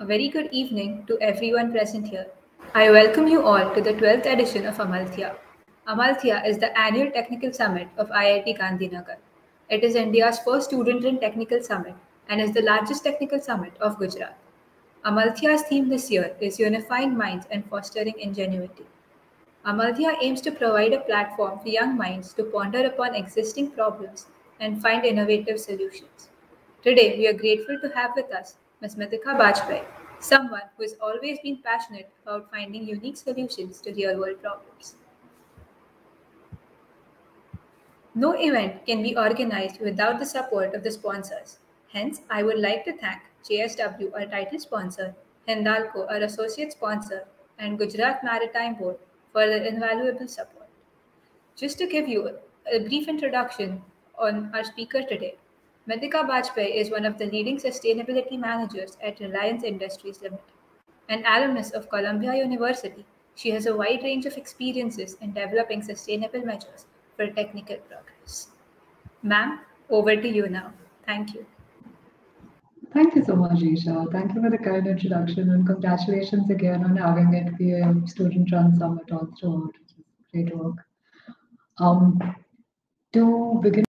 A very good evening to everyone present here. I welcome you all to the 12th edition of Amalthya. Amalthya is the annual technical summit of IIT Gandhinagar. It is India's first student-run technical summit and is the largest technical summit of Gujarat. Amalthya's theme this year is Unifying Minds and Fostering Ingenuity. Amalthya aims to provide a platform for young minds to ponder upon existing problems and find innovative solutions. Today, we are grateful to have with us Ms. Mitika Bajpai, someone who has always been passionate about finding unique solutions to real world problems. No event can be organized without the support of the sponsors. Hence, I would like to thank JSW, our title sponsor, Hindalco, our associate sponsor, and Gujarat Maritime Board for their invaluable support. Just to give you a brief introduction on our speaker today, Mitika Bajpai is one of the leading sustainability managers at Reliance Industries Limited. An alumnus of Columbia University, she has a wide range of experiences in developing sustainable measures for technical progress. Ma'am, over to you now. Thank you. Thank you so much, Isha. Thank you for the kind introduction and congratulations again on having it be a student-run summit all throughout, which is great work. Um, to begin,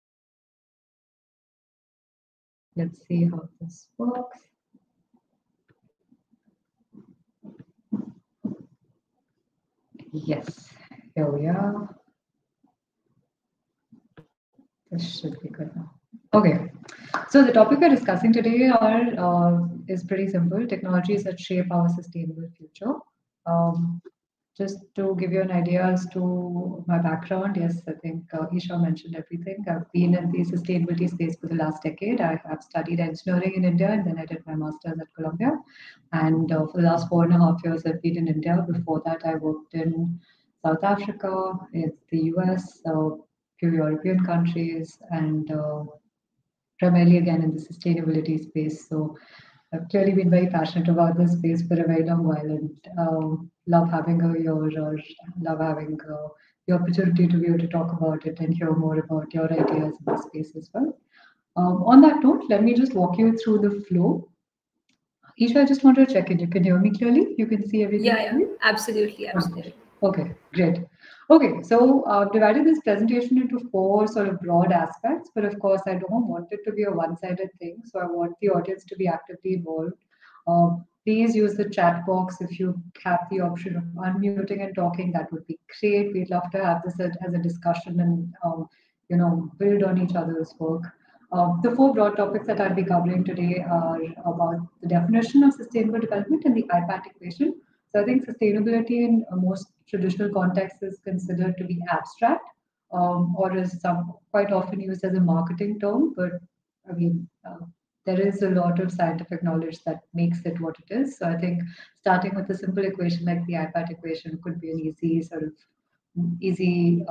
let's see how this works. Yes, here we are. This should be good now. Okay, so the topic we're discussing today is pretty simple: technologies that shape our sustainable future. Um, just to give you an idea as to my background, yes, I think Isha mentioned everything. I've been in the sustainability space for the last decade. I have studied engineering in India and then I did my master's at Columbia. And for the last 4.5 years, I've been in India. Before that, I worked in South Africa, in the US, few European countries, and primarily again in the sustainability space. So I've clearly been very passionate about this space for a very long while and love having love having the opportunity to be able to talk about it and hear more about your ideas in this space as well. On that note, let me just walk you through the flow. Isha, I just want to check in. You can hear me clearly? You can see everything Yeah, clearly? absolutely, absolutely. Okay, great. Okay, so I've divided this presentation into four sort of broad aspects, but of course, I don't want it to be a one-sided thing. So I want the audience to be actively involved. Please use the chat box if you have the option of unmuting and talking. That would be great. We'd love to have this as a discussion and build on each other's work. The four broad topics that I'll be covering today are about the definition of sustainable development and the IPAT equation. So I think sustainability in most traditional contexts is considered to be abstract, or is quite often used as a marketing term. But I mean, there is a lot of scientific knowledge that makes it what it is. So I think starting with a simple equation like the IPAT equation could be an easy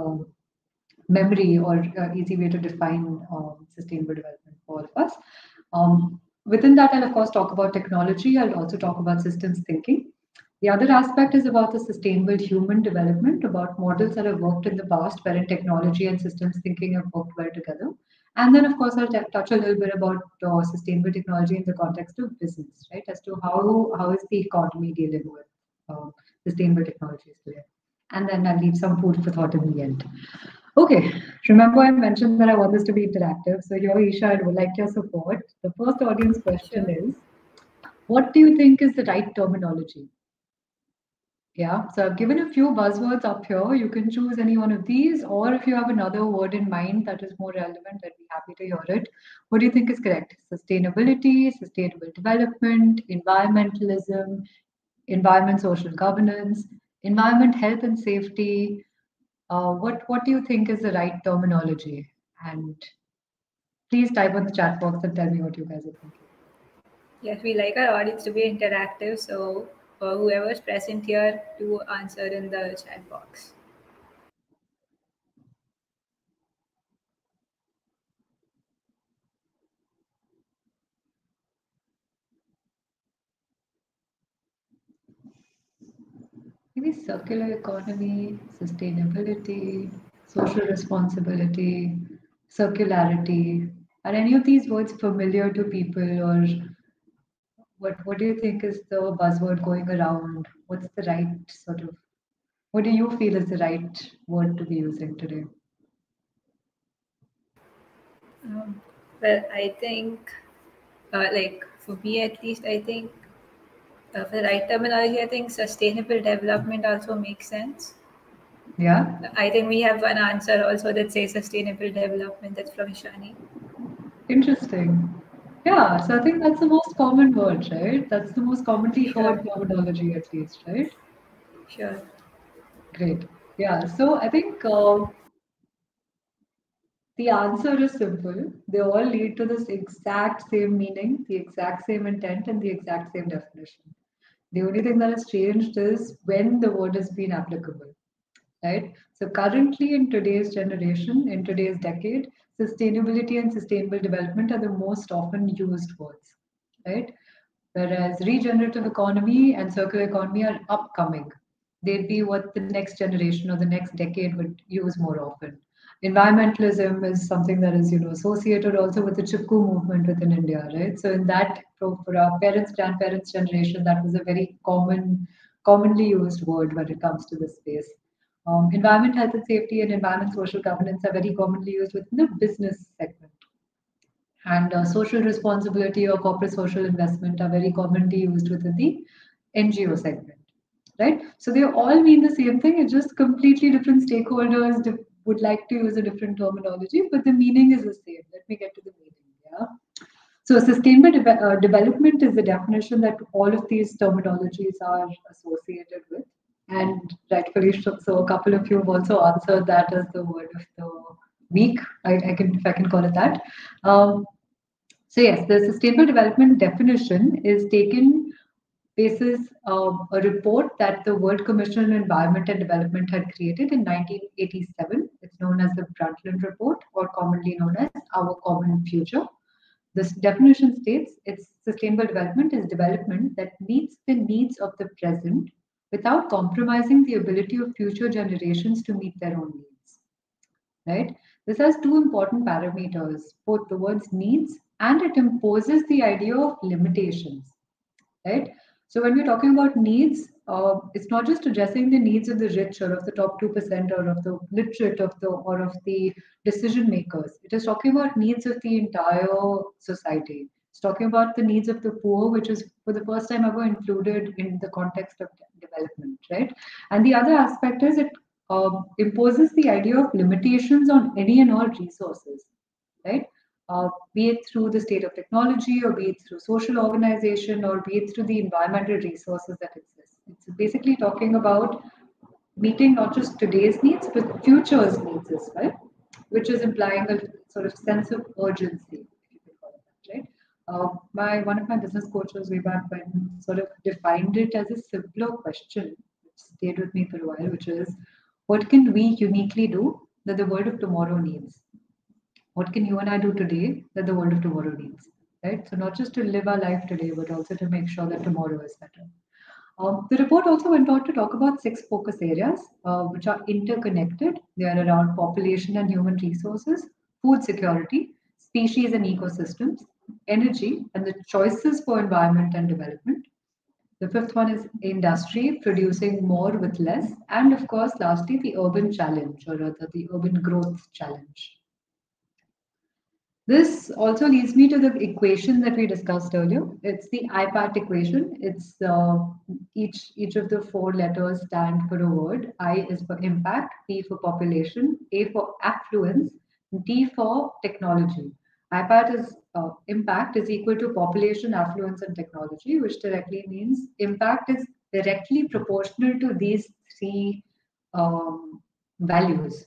memory or easy way to define sustainable development for all of us. Within that, I'll of course talk about technology. I'll also talk about systems thinking. The other aspect is about the sustainable human development, about models that have worked in the past, wherein technology and systems thinking have worked well together. And then, of course, I'll touch a little bit about sustainable technology in the context of business, right? As to how is the economy dealing with sustainable technologies today. And then I'll leave some food for thought in the end. Okay, remember I mentioned that I want this to be interactive. So here, Isha, I would like your support. The first audience question is, what do you think is the right terminology? Yeah, so I've given a few buzzwords up here. You can choose any one of these, or if you have another word in mind that is more relevant, I'd be happy to hear it. What do you think is correct? Sustainability, sustainable development, environmentalism, environment, social governance, environment, health and safety. What do you think is the right terminology? And please type on the chat box and tell me what you guys are thinking. Yes, we like our audience to be interactive, so whoever's present here to answer in the chat box. Maybe circular economy, sustainability, social responsibility, circularity. Are any of these words familiar to people, or what do you think is the buzzword going around? What's the right sort of, what do you feel is the right word to be using today? Um, well, I think, like for me at least, I think for the right terminology, I think sustainable development also makes sense. Yeah, I think we have one answer also that says sustainable development. That's from Ishani. interesting. Yeah, so I think that's the most common word, right? That's the most commonly Sure, heard terminology, at least, right? sure. Great. Yeah, so I think the answer is simple. They all lead to this exact same meaning, the exact same intent, and the exact same definition. The only thing that has changed is when the word has been applicable, right? So currently in today's generation, in today's decade, sustainability and sustainable development are the most often used words, right? Whereas regenerative economy and circular economy are upcoming. They'd be what the next generation or the next decade would use more often. Environmentalism is something that is, associated also with the Chipko movement within India, right? So in that, for our parents, grandparents' generation, that was a very commonly used word when it comes to this space. Environment, health and safety, and environment social governance are very commonly used within the business segment. And social responsibility or corporate social investment are very commonly used within the NGO segment, right? So they all mean the same thing. It's just completely different stakeholders would like to use a different terminology, but the meaning is the same. Let me get to the meaning. Yeah. So sustainable development is the definition that all of these terminologies are associated with. And rightfully so, a couple of you have also answered that as the word of the week. I can, if I can call it that. Um, so yes, the sustainable development definition is taken basis a report that the World Commission on Environment and Development had created in 1987. It's known as the Brundtland Report, or commonly known as Our Common Future. This definition states its sustainable development is development that meets the needs of the present without compromising the ability of future generations to meet their own needs. Right? This has two important parameters, both the words needs and it imposes the idea of limitations, right? So when we're talking about needs, it's not just addressing the needs of the rich or of the top 2% or of the literate of the decision makers. It is talking about needs of the entire society. It's talking about the needs of the poor, which is for the first time ever included in the context of development, right? And the other aspect is it imposes the idea of limitations on any and all resources, right? Be it through the state of technology, or be it through social organization, or be it through the environmental resources that exist. It's basically talking about meeting not just today's needs, but future's needs as well, which is implying a sort of sense of urgency, if you could call it that, right? My one of my business coaches way back when sort of defined it as a simpler question, which stayed with me for a while, which is, what can we uniquely do that the world of tomorrow needs? What can you and I do today that the world of tomorrow needs? Right? So not just to live our life today, but also to make sure that tomorrow is better. The report also went on to talk about six focus areas, which are interconnected. They are around population and human resources, food security, species and ecosystems, energy, and the choices for environment and development. The fifth one is industry, producing more with less. And of course, lastly, the urban challenge, or rather the urban growth challenge. This also leads me to the equation that we discussed earlier. It's the IPAT equation. It's each of the four letters stand for a word. I is for impact, P for population, A for affluence, D for technology. IPAT is impact is equal to population, affluence, and technology, which directly means impact is directly proportional to these three values,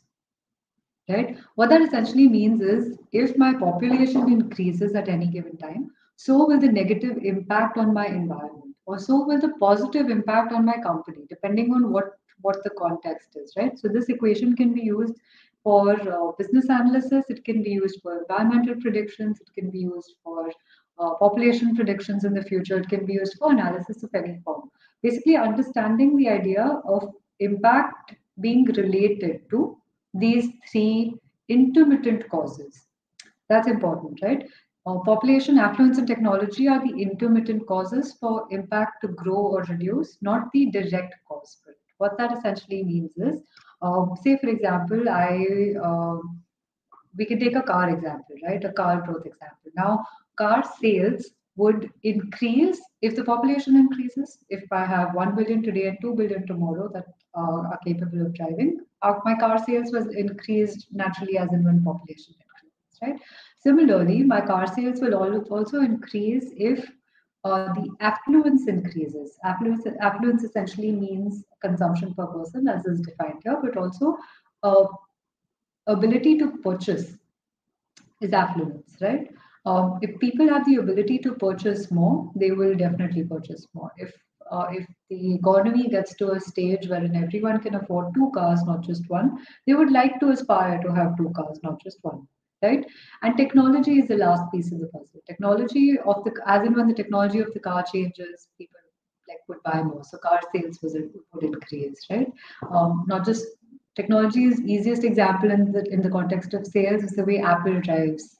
right? What that essentially means is if my population increases at any given time, so will the negative impact on my environment, or so will the positive impact on my company, depending on what the context is, right? So this equation can be used for business analysis, it can be used for environmental predictions, it can be used for population predictions in the future, it can be used for analysis of any form. Basically, understanding the idea of impact being related to these three intermittent causes. That's important, right? Population, affluence, and technology are the intermittent causes for impact to grow or reduce, not the direct cause for it. What that essentially means is, say for example, we can take a car example, right? A car growth example. Now, car sales would increase if the population increases. If I have 1 billion today and 2 billion tomorrow that are capable of driving, my car sales was increased naturally as and when population increases, right? Similarly, my car sales will also increase if the affluence increases. Affluence essentially means consumption per person, as is defined here, but also uh, ability to purchase is affluence, right? If people have the ability to purchase more, they will definitely purchase more. If the economy gets to a stage wherein everyone can afford two cars, not just one, they would like to aspire to have two cars, not just one, right? And technology is the last piece of the puzzle. Technology of the as in when the technology of the car changes, people like would buy more. So car sales would increase, right? Not just technology's easiest example in the context of sales is the way Apple drives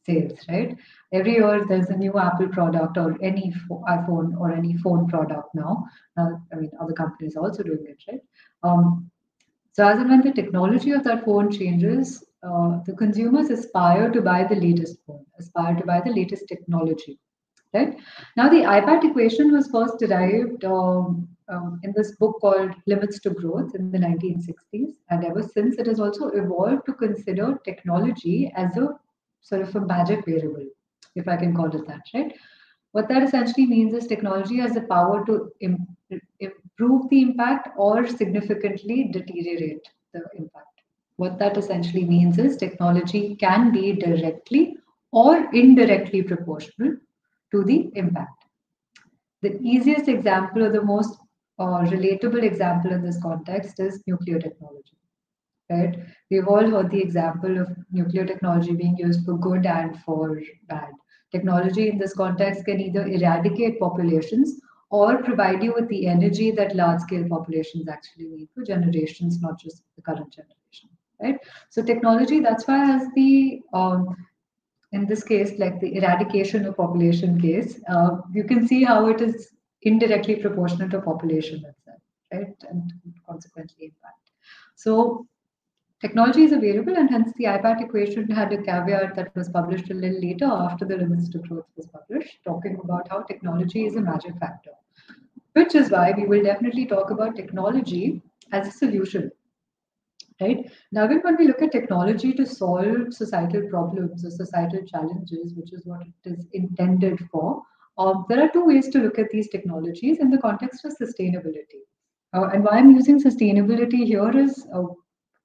sales, right? Every year there's a new Apple product or any iPhone or any phone product now. I mean, other companies are also doing it, right? So as and when the technology of that phone changes, the consumers aspire to buy the latest phone, aspire to buy the latest technology, right? Now, the IPAT equation was first derived in this book called Limits to Growth in the 1960s. And ever since, it has also evolved to consider technology as a sort of a magic variable, if I can call it that, right? What that essentially means is technology has the power to improve the impact or significantly deteriorate the impact. What that essentially means is technology can be directly or indirectly proportional to the impact. The easiest example or the most relatable example in this context is nuclear technology, right? We've all heard the example of nuclear technology being used for good and for bad. Technology in this context can either eradicate populations or provide you with the energy that large scale populations actually need for generations, not just the current generation, right? So, technology, that's why, has the in this case, like the eradication of population case, you can see how it is indirectly proportional to population itself, right? And consequently impact. So technology is a variable, and hence the IPAT equation had a caveat that was published a little later after the limits to growth was published, talking about how technology is a magic factor, which is why we will definitely talk about technology as a solution, right? Now, when we look at technology to solve societal problems or societal challenges, which is what it is intended for, there are two ways to look at these technologies in the context of sustainability. And why I'm using sustainability here is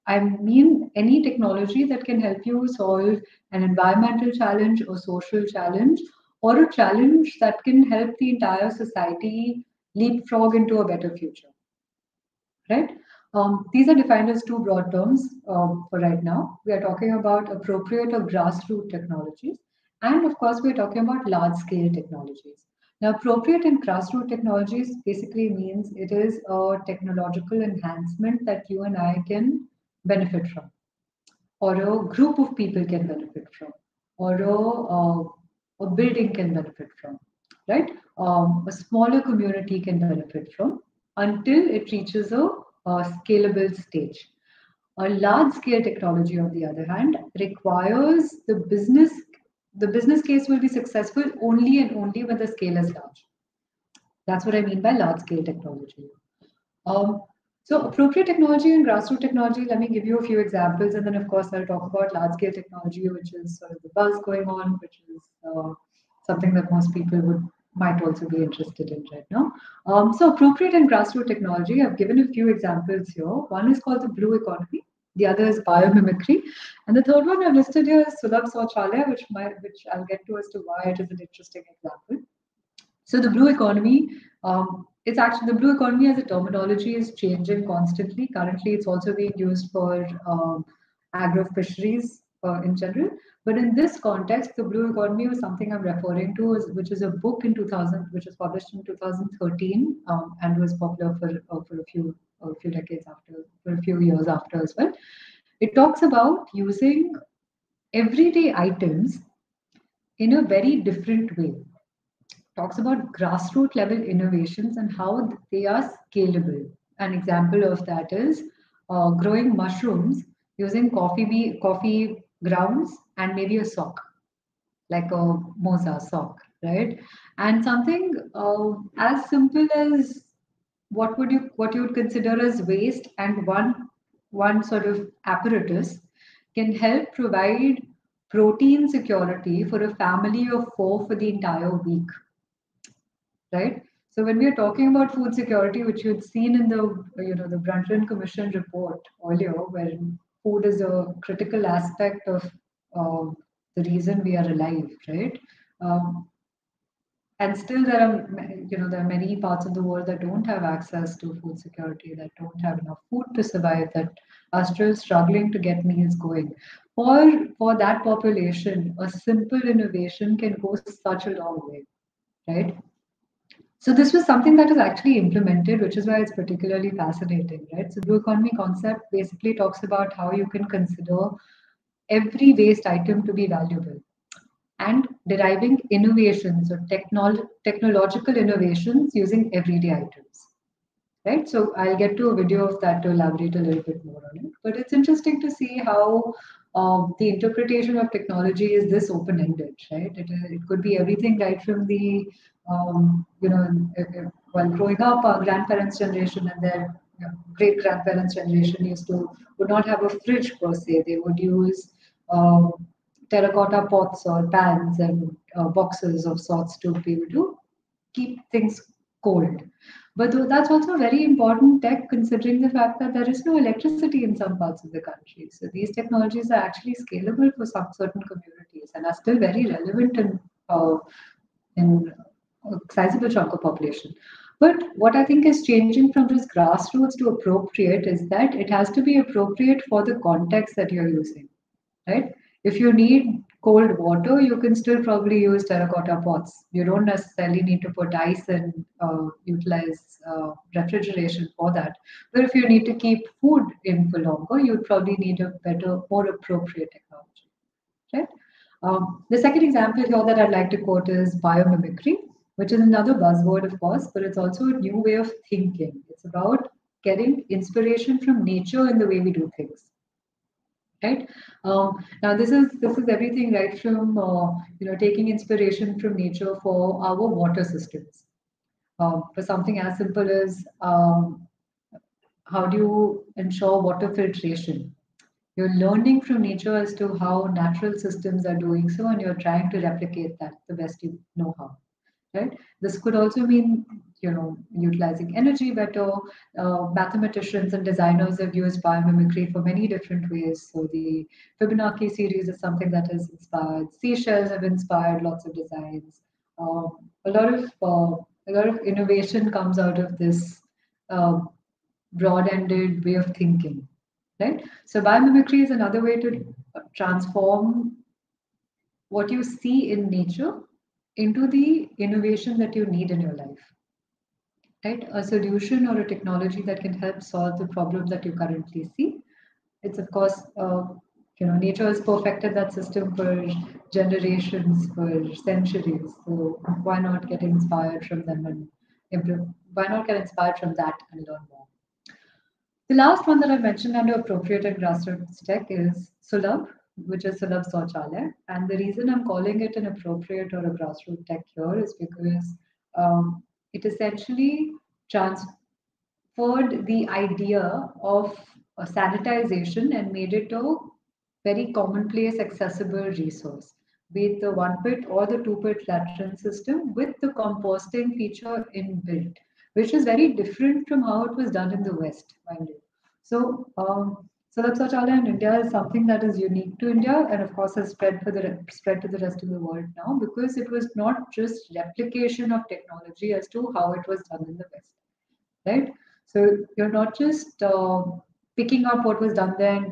I mean any technology that can help you solve an environmental challenge or social challenge or a challenge that can help the entire society leapfrog into a better future, right? These are defined as two broad terms for right now. We are talking about appropriate or grassroots technologies, and of course, we are talking about large scale technologies. Now, appropriate and grassroots technologies basically means it is a technological enhancement that you and I can benefit from, or a group of people can benefit from, or a building can benefit from, right? A smaller community can benefit from until it reaches a scalable stage. A large scale technology, on the other hand, requires the business case will be successful only and only when the scale is large. That's what I mean by large scale technology. Um, so appropriate technology and grassroots technology, let me give you a few examples, and then of course I'll talk about large scale technology, which is sort of the buzz going on, which is something that most people would might also be interested in right now. So appropriate and grassroots technology, I've given a few examples here. One is called the blue economy. The other is biomimicry, and the third one I've listed here is Sulabh Shauchalaya, which I'll get to as to why it is an interesting example. So the blue economy, it's actually the blue economy as a terminology is changing constantly. Currently, it's also being used for agro fisheries in general. But in this context, the blue economy was something I'm referring to, which is a book in 2000, which was published in 2013 and was popular for a few decades after, for a few years after as well. It talks about using everyday items in a very different way. Talks about grassroots level innovations and how they are scalable. An example of that is growing mushrooms using coffee grounds and maybe a sock, like a moza sock, right? And something as simple as what you would consider as waste and one sort of apparatus can help provide protein security for a family of four for the entire week, right? So when we are talking about food security, which you had seen in the the Brundtland Commission report earlier, where food is a critical aspect of uh, the reason we are alive, right? Um, and still there are there are many parts of the world that don't have access to food security, that don't have enough food to survive, that are still struggling to get meals going. For that population, a simple innovation can go such a long way, right? So this was something that is actually implemented, which is why it's particularly fascinating, right? So blue economy concept basically talks about how you can consider every waste item to be valuable and deriving innovations or technological innovations using everyday items, right? So I'll get to a video of that to elaborate a little bit more on it. But it's interesting to see how the interpretation of technology is this open-ended, right? It could be everything right from the, while growing up, our grandparents' generation and their great grandparents' generation would not have a fridge per se. They would use um, terracotta pots or pans and boxes of sorts to be able to keep things cold. But that's also very important tech considering the fact that there is no electricity in some parts of the country. So these technologies are actually scalable for some certain communities and are still very relevant in a sizable chunk of population. But what I think is changing from just grassroots to appropriate is that it has to be appropriate for the context that you're using, right? If you need cold water, you can still probably use terracotta pots. You don't necessarily need to put ice and utilize refrigeration for that. But if you need to keep food in for longer, you'd probably need a better, more appropriate technology, right? The second example here that I'd like to quote is biomimicry, which is another buzzword, of course, but it's also a new way of thinking. It's about getting inspiration from nature in the way we do things, right? Now this is everything right from taking inspiration from nature for our water systems. For something as simple as how do you ensure water filtration? You're learning from nature as to how natural systems are doing so, and you're trying to replicate that the best you know how, right? This could also mean, utilizing energy better. Mathematicians and designers have used biomimicry for many different ways. So the Fibonacci series is something that has inspired. Seashells have inspired lots of designs. A lot of innovation comes out of this uh, broad-ended way of thinking, right? So biomimicry is another way to transform what you see in nature into the innovation that you need in your life, right? A solution or a technology that can help solve the problem that you currently see. It's of course, nature has perfected that system for generations, for centuries. So why not get inspired from them and improve? Why not get inspired from that and learn more? The last one that I mentioned under appropriate and grassroots tech is Sulabh, which is Sulabh Sauchalaya. And the reason I'm calling it an appropriate or a grassroots tech here is because it essentially transferred the idea of sanitization and made it a very commonplace, accessible resource, be it the one pit or the two pit latrine system with the composting feature inbuilt, which is very different from how it was done in the West, mind you. So that Shauchalaya in India is something that is unique to India, and of course has spread to the rest of the world now, because it was not just replication of technology as to how it was done in the West, right? So you're not just picking up what was done there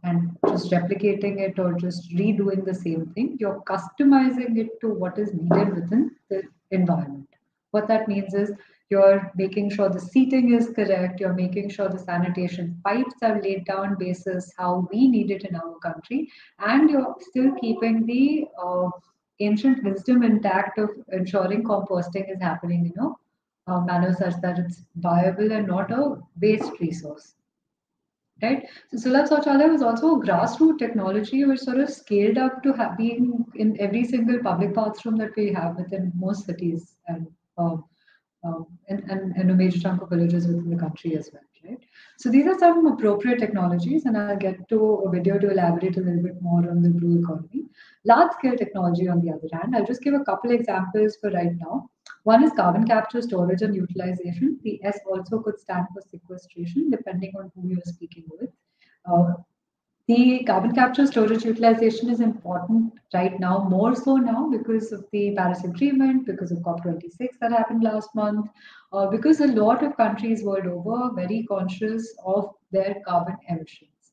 and just replicating it or just redoing the same thing. You're customizing it to what is needed within the environment. What that means is you're making sure the seating is correct. You're making sure the sanitation pipes are laid down basis how we need it in our country, and you're still keeping the ancient wisdom intact of ensuring composting is happening in a manner such that it's viable and not a waste resource. Right. So Sulabh Shauchalaya was also a grassroots technology which sort of scaled up to being in every single public bathroom that we have within most cities and a major chunk of villages within the country as well. Right. So these are some appropriate technologies, and I'll get to a video to elaborate a little bit more on the blue economy. Large scale technology, on the other hand, I'll just give a couple examples for right now. One is carbon capture, storage, and utilization. The S also could stand for sequestration, depending on who you're speaking with. Uh, the carbon capture, storage, utilization is important right now, more so now because of the Paris Agreement, because of COP26 that happened last month, because a lot of countries world over are very conscious of their carbon emissions,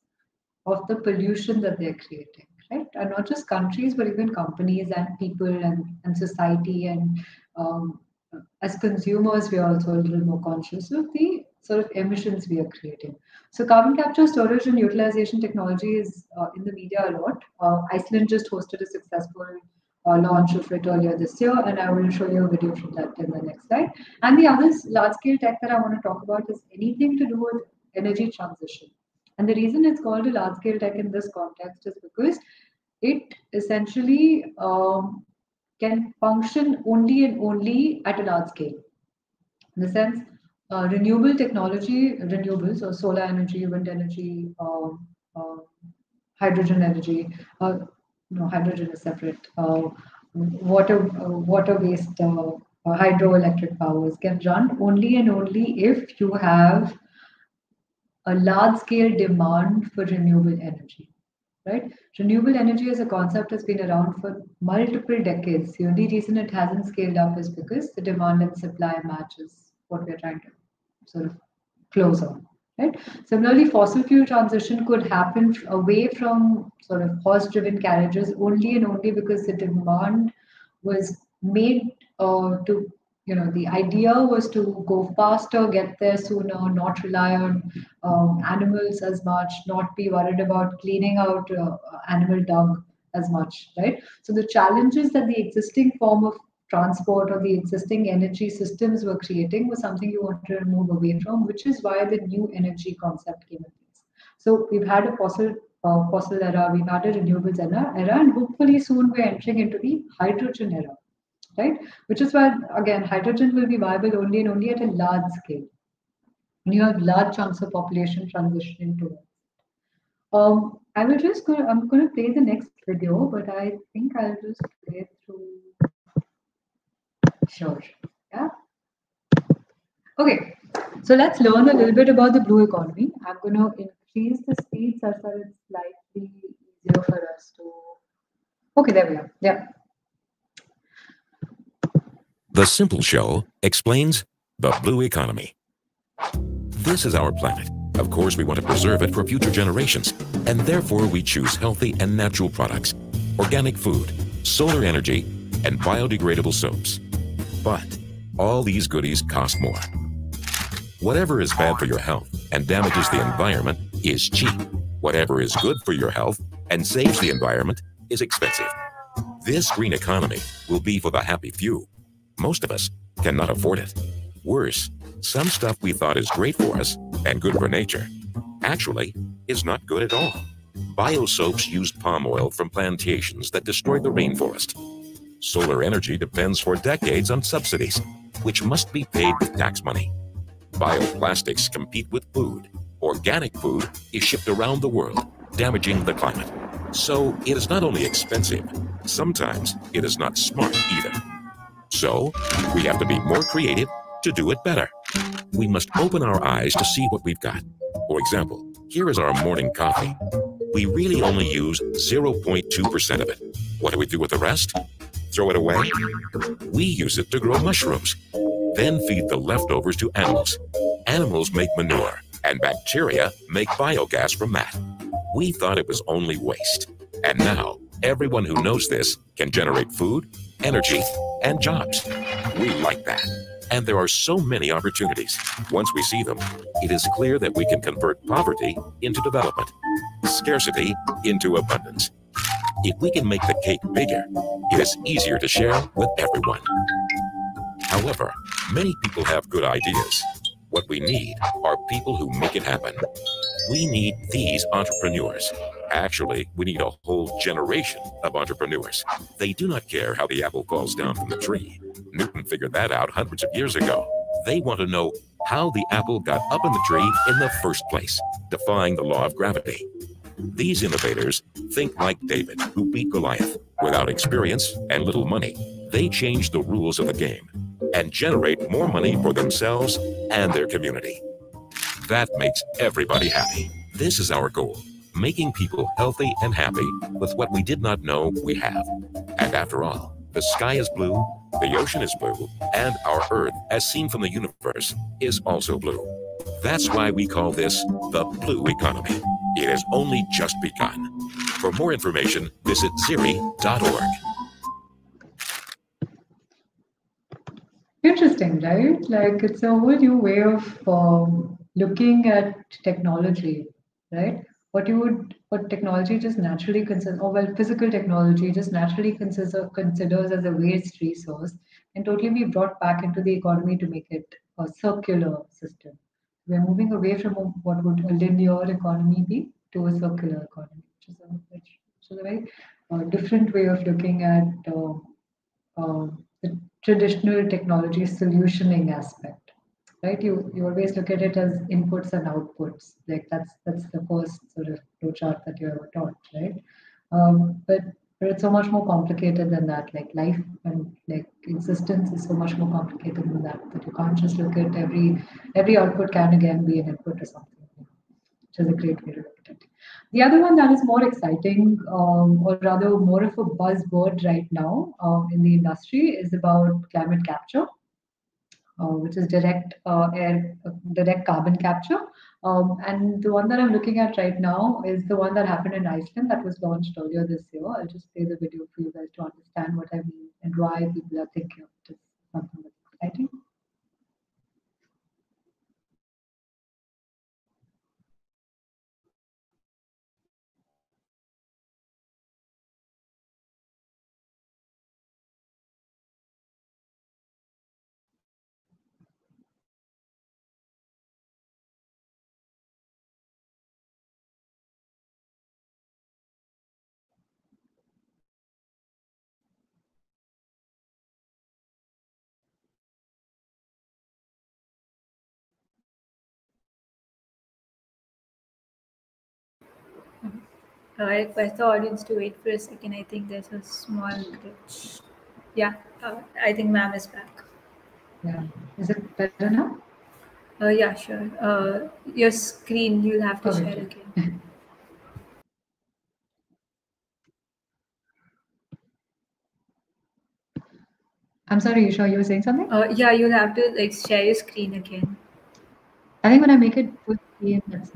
of the pollution that they're creating, right? And not just countries, but even companies and people and society. And um, as consumers, we are also a little more conscious of the sort of emissions we are creating. So, carbon capture, storage, and utilization technology is in the media a lot. Iceland just hosted a successful launch of it earlier this year, and I will show you a video from that in the next slide. And the other large scale tech that I want to talk about is anything to do with energy transition. And the reason it's called a large scale tech in this context is because it essentially can function only and only at a large scale. In the sense, renewable technology, renewables or solar energy, wind energy, uh, hydrogen energy, no, hydrogen is separate, water based hydroelectric powers can run only and only if you have a large scale demand for renewable energy, right? Renewable energy as a concept has been around for multiple decades. The only reason it hasn't scaled up is because the demand and supply matches what we're trying to sort of close on, right? Similarly, fossil fuel transition could happen away from sort of horse driven carriages only and only because the demand was made to, the idea was to go faster, get there sooner, not rely on animals as much, not be worried about cleaning out animal dung as much, right? So the challenges that the existing form of transport or the existing energy systems were creating was something you wanted to move away from, which is why the new energy concept came in place. So we've had a fossil era, we've had a renewables era, and hopefully soon we're entering into the hydrogen era, right? Which is why, again, hydrogen will be viable only and only at a large scale. When you have large chunks of population transitioning to it. I'm going to play the next video, but I think I'll just play it through. Sure. Yeah. Okay. So let's learn a little bit about the blue economy. I'm going to increase the speed such that it's slightly easier for us to. Okay, there we are. Yeah. The Simple Show explains the blue economy. This is our planet. Of course, we want to preserve it for future generations, and therefore we choose healthy and natural products, organic food, solar energy, and biodegradable soaps. But all these goodies cost more. Whatever is bad for your health and damages the environment is cheap. Whatever is good for your health and saves the environment is expensive. This green economy will be for the happy few. Most of us cannot afford it. Worse, some stuff we thought is great for us and good for nature actually is not good at all. Biosoaps used palm oil from plantations that destroyed the rainforest. Solar energy depends for decades on subsidies, which must be paid with tax money. Bioplastics compete with food. Organic food is shipped around the world, damaging the climate. So it is not only expensive, sometimes it is not smart either. So we have to be more creative to do it better. We must open our eyes to see what we've got. For example, here is our morning coffee. We really only use 0.2% of it. What do we do with the rest? Throw it away? We use it to grow mushrooms, then feed the leftovers to animals. Animals make manure, and bacteria make biogas from that. We thought it was only waste. And now, everyone who knows this can generate food, energy, and jobs. We like that. And there are so many opportunities. Once we see them, it is clear that we can convert poverty into development, scarcity into abundance. If we can make the cake bigger, it is easier to share with everyone. However, many people have good ideas. What we need are people who make it happen. We need these entrepreneurs. Actually, we need a whole generation of entrepreneurs. They do not care how the apple falls down from the tree. Newton figured that out hundreds of years ago. They want to know how the apple got up in the tree in the first place, defying the law of gravity. These innovators think like David, who beat Goliath. Without experience and little money, they change the rules of the game and generate more money for themselves and their community. That makes everybody happy. This is our goal, making people healthy and happy with what we did not know we have. And after all, the sky is blue, the ocean is blue, and our Earth, as seen from the universe, is also blue. That's why we call this the blue economy. It has only just begun. For more information, visit ziri.org. Interesting, right? Like it's a whole new way of looking at technology, right? What technology just naturally considers, or well, physical technology just naturally considers as a waste resource, and totally be brought back into the economy to make it a circular system. We're moving away from what would a linear economy be to a circular economy, which is a very different way of looking at the traditional technology solutioning aspect, right? You always look at it as inputs and outputs. Like that's the first sort of flowchart that you ever taught, right? But it's so much more complicated than that. Like life and like existence is so much more complicated than that. That you can't just look at every output can again be an input or something, which is a great way to look at it. The other one that is more exciting, or rather more of a buzzword right now in the industry, is about climate capture, which is direct carbon capture. And the one that I'm looking at right now is the one that happened in Iceland that was launched earlier this year. I'll just play the video for you guys to understand what I mean and why people are thinking of this as something that's exciting. I request the audience to wait for a second. I think there's a small glitch. Yeah, I think ma'am is back. Yeah, is it better now? Yeah, sure. Your screen, you'll have to Okay. share again. I'm sorry, Isha, you were saying something? Yeah, you'll have to like share your screen again. I think when I make it full screen, that's it.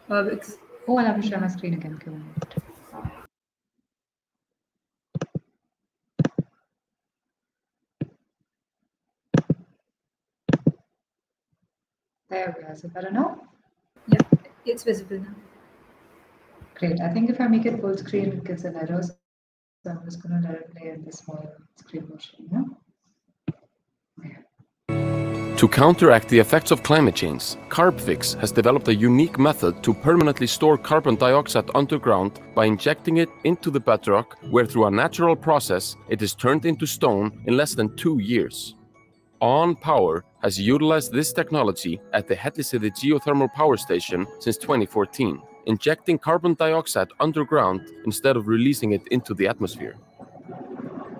Because, Oh, I'll have to share my screen again. Okay, 1 minute. There we are. Is it better now? yeah, it's visible now. Great. I think if I make it full screen, it gives an error. So I'm just going to let it play in the small screen version. Yeah? To counteract the effects of climate change, CarbFix has developed a unique method to permanently store carbon dioxide underground by injecting it into the bedrock, where through a natural process it is turned into stone in less than 2 years. On Power has utilized this technology at the Helliseiði geothermal power station since 2014, injecting carbon dioxide underground instead of releasing it into the atmosphere.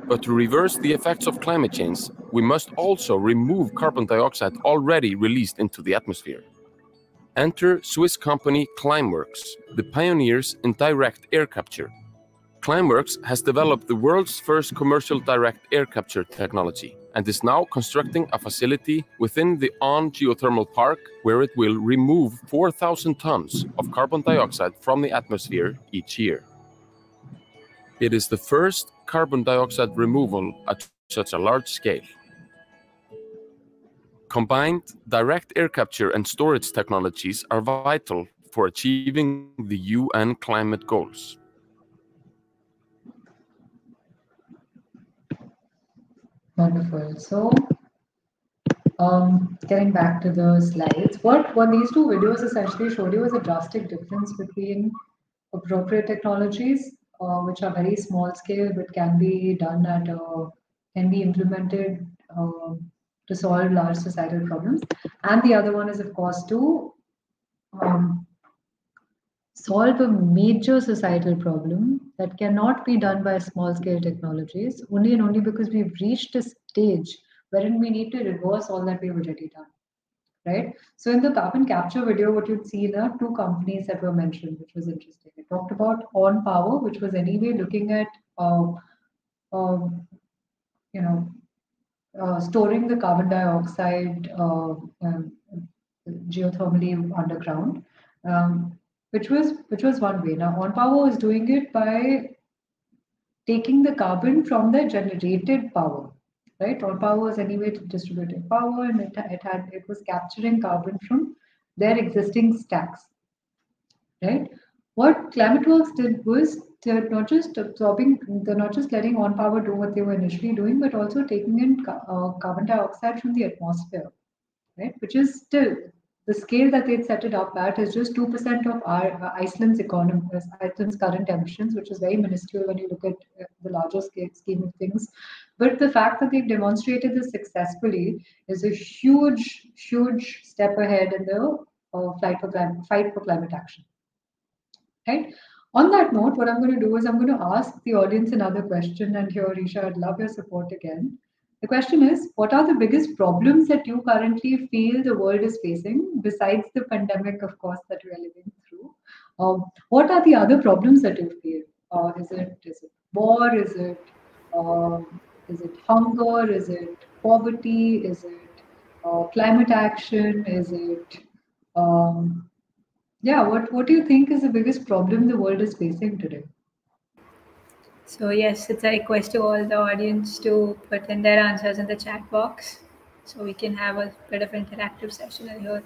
But to reverse the effects of climate change, we must also remove carbon dioxide already released into the atmosphere. Enter Swiss company Climeworks, the pioneers in direct air capture. Climeworks has developed the world's first commercial direct air capture technology and is now constructing a facility within the On Geothermal Park where it will remove 4,000 tons of carbon dioxide from the atmosphere each year. It is the first carbon dioxide removal at such a large scale. Combined direct air capture and storage technologies are vital for achieving the UN climate goals. Wonderful. So, getting back to the slides, what these two videos essentially showed you is a drastic difference between appropriate technologies, which are very small scale but can be done can be implemented to solve large societal problems, and the other one is, of course, to um, solve a major societal problem that cannot be done by small scale technologies only and only because we've reached a stage wherein we need to reverse all that we've already done, right? So in the carbon capture video, what you'd see are two companies that were mentioned, which was interesting. It talked about On Power, which was anyway looking at um, you know storing the carbon dioxide geothermally underground, which was one way. Now, On Power was doing it by taking the carbon from the generated power. Right, On Power was anyway distributed power, and it was capturing carbon from their existing stacks. Right, what ClimateWorks did was they're not just absorbing, they're not just letting On Power do what they were initially doing, but also taking in carbon dioxide from the atmosphere, right? Which is still the scale that they'd set it up at is just 2% of our Iceland's economy, Iceland's current emissions, which is very minuscule when you look at the larger scheme of things. But the fact that they've demonstrated this successfully is a huge, huge step ahead in the fight for climate action. Right. On that note, what I'm going to do is I'm going to ask the audience another question. And here, Risha, I'd love your support again. The question is, what are the biggest problems that you currently feel the world is facing, besides the pandemic, of course, that we are living through? What are the other problems that you feel? Is it war? Is it hunger? Is it poverty? Is it climate action? Is it yeah, what do you think is the biggest problem the world is facing today? So yes, it's a request to all the audience to put in their answers in the chat box, so we can have a bit of interactive session in here.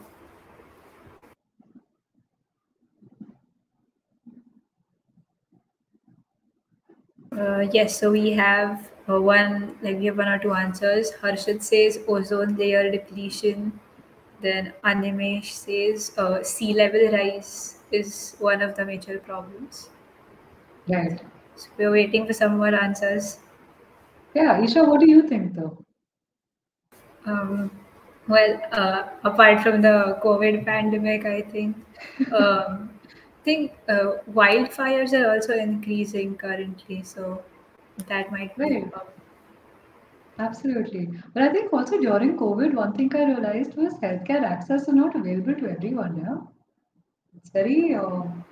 Yes, so we have we have one or two answers. Harshit says ozone layer depletion. Then Animesh says sea level rise is one of the major problems. Right. So we're waiting for some more answers. Yeah, Isha, what do you think though? Apart from the COVID pandemic, I think wildfires are also increasing currently, so that might be a Right, problem. absolutely. But I think also during COVID, one thing I realized was healthcare access is not available to everyone. Yeah, it's very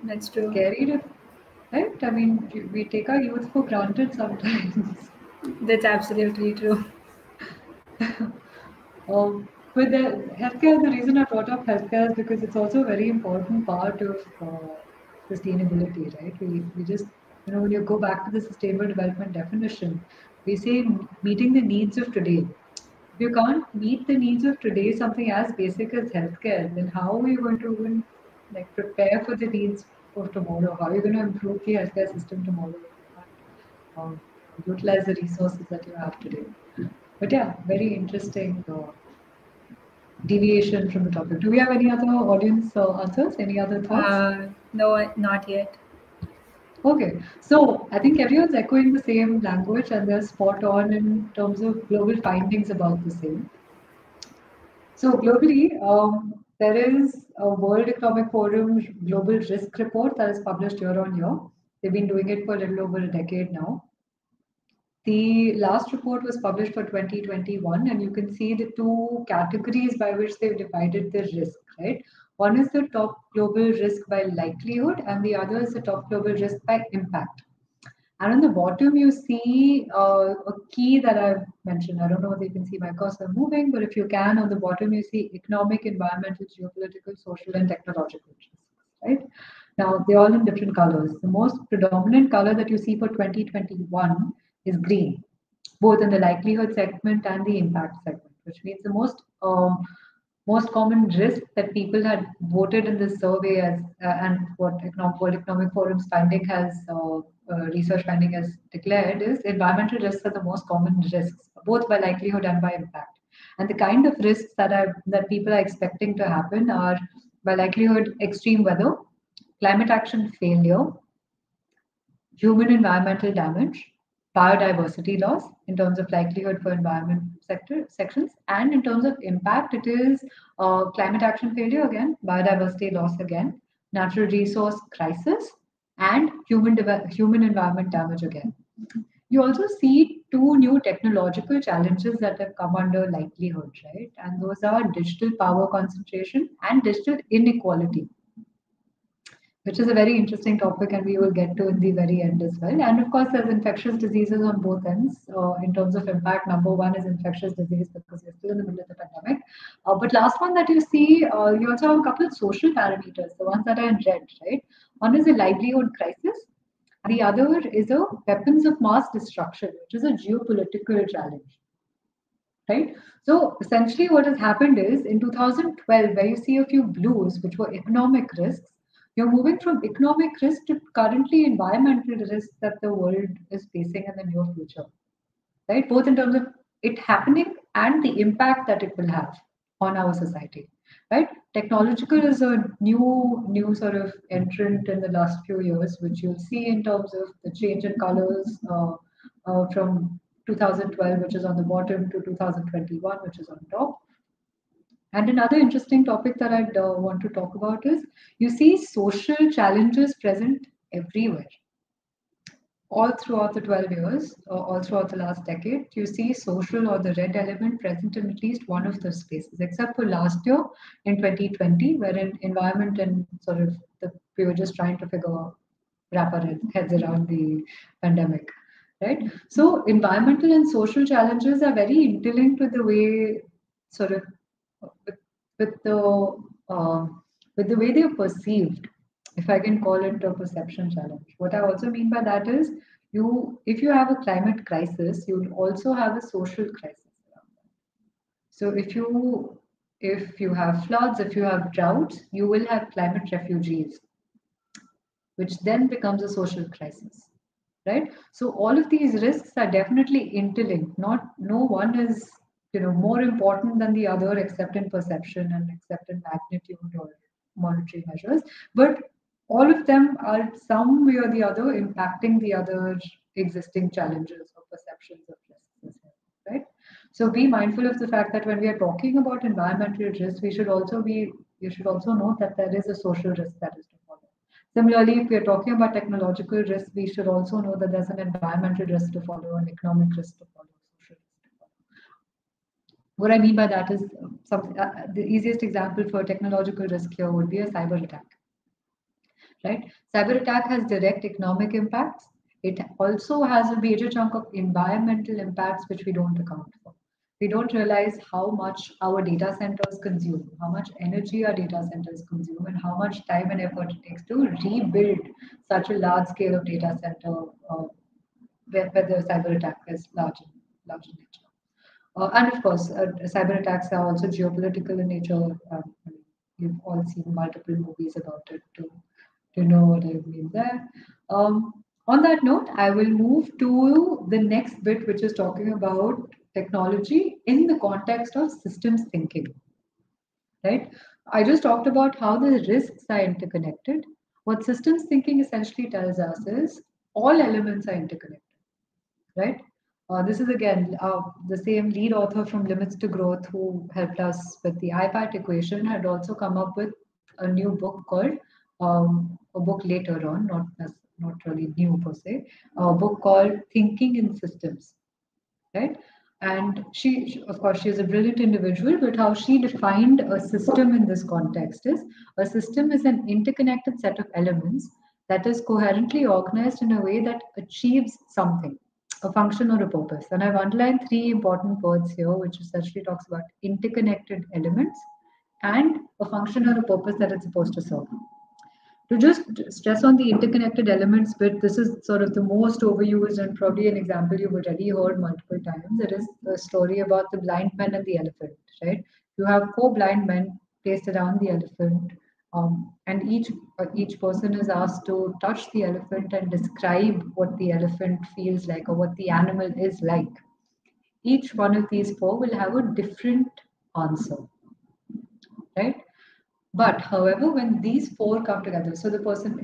That's true. scary to, right? I mean, we take our youth for granted sometimes. That's absolutely true. With the healthcare, the reason I brought up healthcare is because it's also a very important part of sustainability, right? We just, when you go back to the sustainable development definition, we say meeting the needs of today. If you can't meet the needs of today, something as basic as healthcare, then how are you going to even like prepare for the needs of tomorrow? How are you going to improve the healthcare system tomorrow if you can't utilize the resources that you have today? But yeah, very interesting deviation from the topic. Do we have any other audience answers? Any other thoughts? No, not yet. Okay, so I think everyone's echoing the same language and they're spot on in terms of global findings about the same. So globally, there is a World Economic Forum Global Risk Report that is published year on year. They've been doing it for a little over a decade now. The last report was published for 2021, and you can see the two categories by which they've divided the risk, right? One is the top global risk by likelihood, and the other is the top global risk by impact. And on the bottom, you see a key that I've mentioned. I don't know whether you can see my cursor moving, but if you can, on the bottom, you see economic, environmental, geopolitical, social, and technological risks, right? Now, they're all in different colors. The most predominant color that you see for 2021 is green, both in the likelihood segment and the impact segment, which means the most common risk that people had voted in this survey as and what World Economic Forum's finding has research finding has declared is environmental risks are the most common risks, both by likelihood and by impact. And the kind of risks that people are expecting to happen are by likelihood extreme weather, climate action failure, human environmental damage, biodiversity loss in terms of likelihood for environment sections, and in terms of impact, it is climate action failure again, biodiversity loss again, natural resource crisis, and human environment damage again. You also see two new technological challenges that have come under likelihood, right? And those are digital power concentration and digital inequality, which is a very interesting topic, and we will get to in the very end as well. And of course, there's infectious diseases on both ends. In terms of impact, number one is infectious disease because we're still in the middle of the pandemic. But last one that you see, you also have a couple of social parameters, the ones that are in red, right? One is a livelihood crisis. The other is a weapons of mass destruction, which is a geopolitical challenge, right? So essentially what has happened is in 2012, where you see a few blues, which were economic risks, you're moving from economic risk to currently environmental risks that the world is facing in the near future, right? Both in terms of it happening and the impact that it will have on our society, right? Technological is a new sort of entrant in the last few years, which you'll see in terms of the change in colors from 2012, which is on the bottom, to 2021, which is on top. And another interesting topic that I'd want to talk about is you see social challenges present everywhere. All throughout the 12 years, all throughout the last decade, you see social or the red element present in at least one of those spaces, except for last year in 2020, wherein environment and sort of we were just trying to wrap our heads around the pandemic, right? So environmental and social challenges are very interlinked with the way sort of with the way they're perceived, if I can call it a perception challenge. What I also mean by that is if you have a climate crisis, you'll also have a social crisis around that. So if you have floods, if you have droughts, you will have climate refugees, which then becomes a social crisis, right? So all of these risks are definitely interlinked. No one is more important than the other, except in perception and except in magnitude or monetary measures. But all of them are some way or the other impacting the other existing challenges or perceptions of risks, right? So be mindful of the fact that when we are talking about environmental risk, you should also know that there is a social risk that is to follow. Similarly, if we are talking about technological risk, we should also know that there's an environmental risk to follow, an economic risk to follow, social risk to follow. What I mean by that is the easiest example for technological risk here would be a cyber attack, right? Cyber attack has direct economic impacts. It also has a major chunk of environmental impacts, which we don't account for. We don't realize how much our data centers consume, how much energy our data centers consume, and how much time and effort it takes to rebuild such a large scale of data center where the cyber attack is large in nature. And of course, cyber attacks are also geopolitical in nature. You've all seen multiple movies about it to know what I mean there. On that note, I will move to the next bit, which is talking about technology in the context of systems thinking, right? I just talked about how the risks are interconnected. What systems thinking essentially tells us is all elements are interconnected, right? This is again the same lead author from Limits to Growth who helped us with the IPAT equation had also come up with a new book called a book later on, not really new per se, a book called Thinking in Systems, right? And she, of course, she is a brilliant individual, but how she defined a system in this context is a system is an interconnected set of elements that is coherently organized in a way that achieves something, a function or a purpose. And I've underlined three important words here, which essentially talks about interconnected elements and a function or a purpose that it's supposed to serve. To just stress on the interconnected elements bit, this is sort of the most overused and probably an example you've already heard multiple times. It is the story about the blind man and the elephant, right? You have four blind men placed around the elephant. And each person is asked to touch the elephant and describe what the elephant feels like or what the animal is like. Each one of these four will have a different answer, right? But however, when these four come together, so the person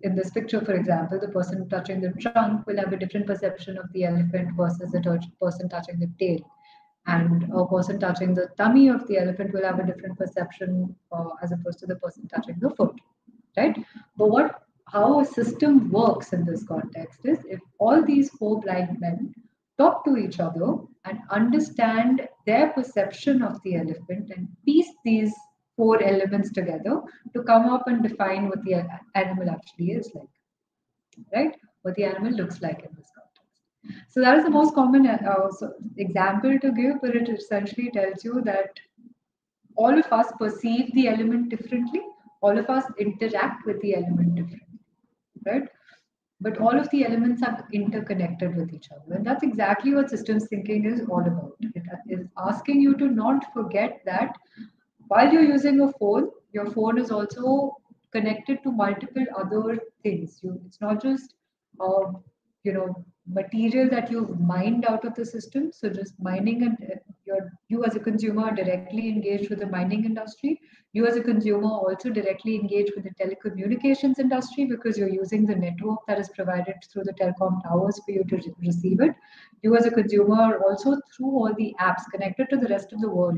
in this picture, for example, the person touching the trunk will have a different perception of the elephant versus the person touching the tail, and a person touching the tummy of the elephant will have a different perception as opposed to the person touching the foot, right? But how a system works in this context is if all these four blind men talk to each other and understand their perception of the elephant and piece these four elements together to come up and define what the animal actually is like, right? What the animal looks like in this context. So that is the most common example to give, but it essentially tells you that all of us perceive the element differently, all of us interact with the element differently, right? But all of the elements are interconnected with each other. And that's exactly what systems thinking is all about. It is asking you to not forget that while you're using a phone, your phone is also connected to multiple other things. It's not just uh, material that you've mined out of the system. So just mining, and you as a consumer are directly engaged with the mining industry. You as a consumer also directly engaged with the telecommunications industry because you're using the network that is provided through the telecom towers for you to receive it. You as a consumer are also through all the apps connected to the rest of the world,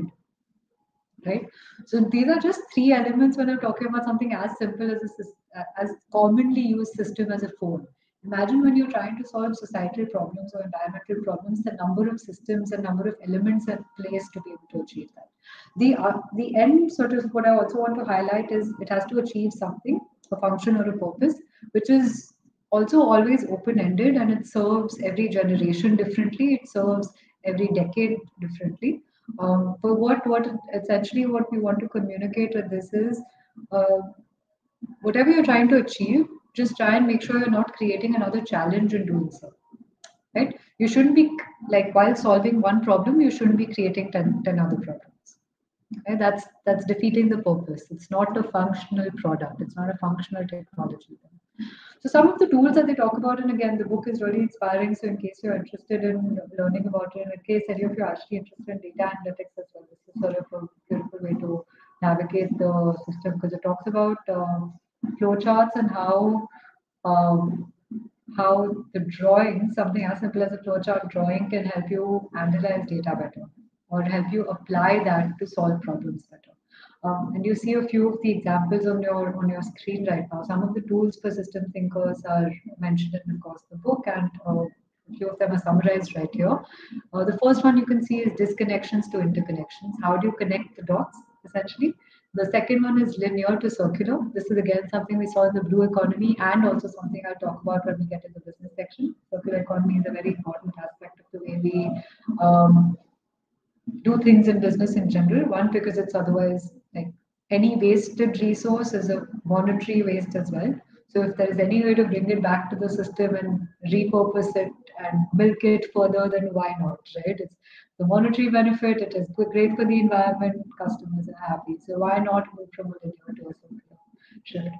right? So these are just three elements when I'm talking about something as simple as as commonly used system as a phone. Imagine when you're trying to solve societal problems or environmental problems, the number of systems and number of elements in place to be able to achieve that. The end sort of what I also want to highlight is it has to achieve something, a function or a purpose, which is also always open-ended, and it serves every generation differently. It serves every decade differently. But what essentially what we want to communicate with this is, uh, whatever you're trying to achieve, just try and make sure you're not creating another challenge in doing so. Right? You shouldn't be like while solving one problem, you shouldn't be creating 10 other problems. Okay? That's defeating the purpose. It's not a functional product. It's not a functional technology. So some of the tools that they talk about, and again, the book is really inspiring. So in case you're interested in learning about it, and in case any of you are actually interested in data analytics as well, this is sort of a beautiful way to navigate the system because it talks about flowcharts and um, how the drawing, something as simple as a flowchart drawing, can help you analyze data better or help you apply that to solve problems better. And you see a few of the examples on your screen right now. Some of the tools for system thinkers are mentioned in, of course, the book, and a few of them are summarized right here. The first one you can see is disconnections to interconnections. How do you connect the dots, essentially? The second one is linear to circular. This is again something we saw in the blue economy and also something I'll talk about when we get in the business section. Circular economy is a very important aspect of the way we do things in business in general. One, because it's otherwise like any wasted resource is a monetary waste as well. So if there is any way to bring it back to the system and repurpose it and milk it further, then why not, right? It's the monetary benefit. It is great for the environment. Customers are happy. So why not move from a linear to a circular shift?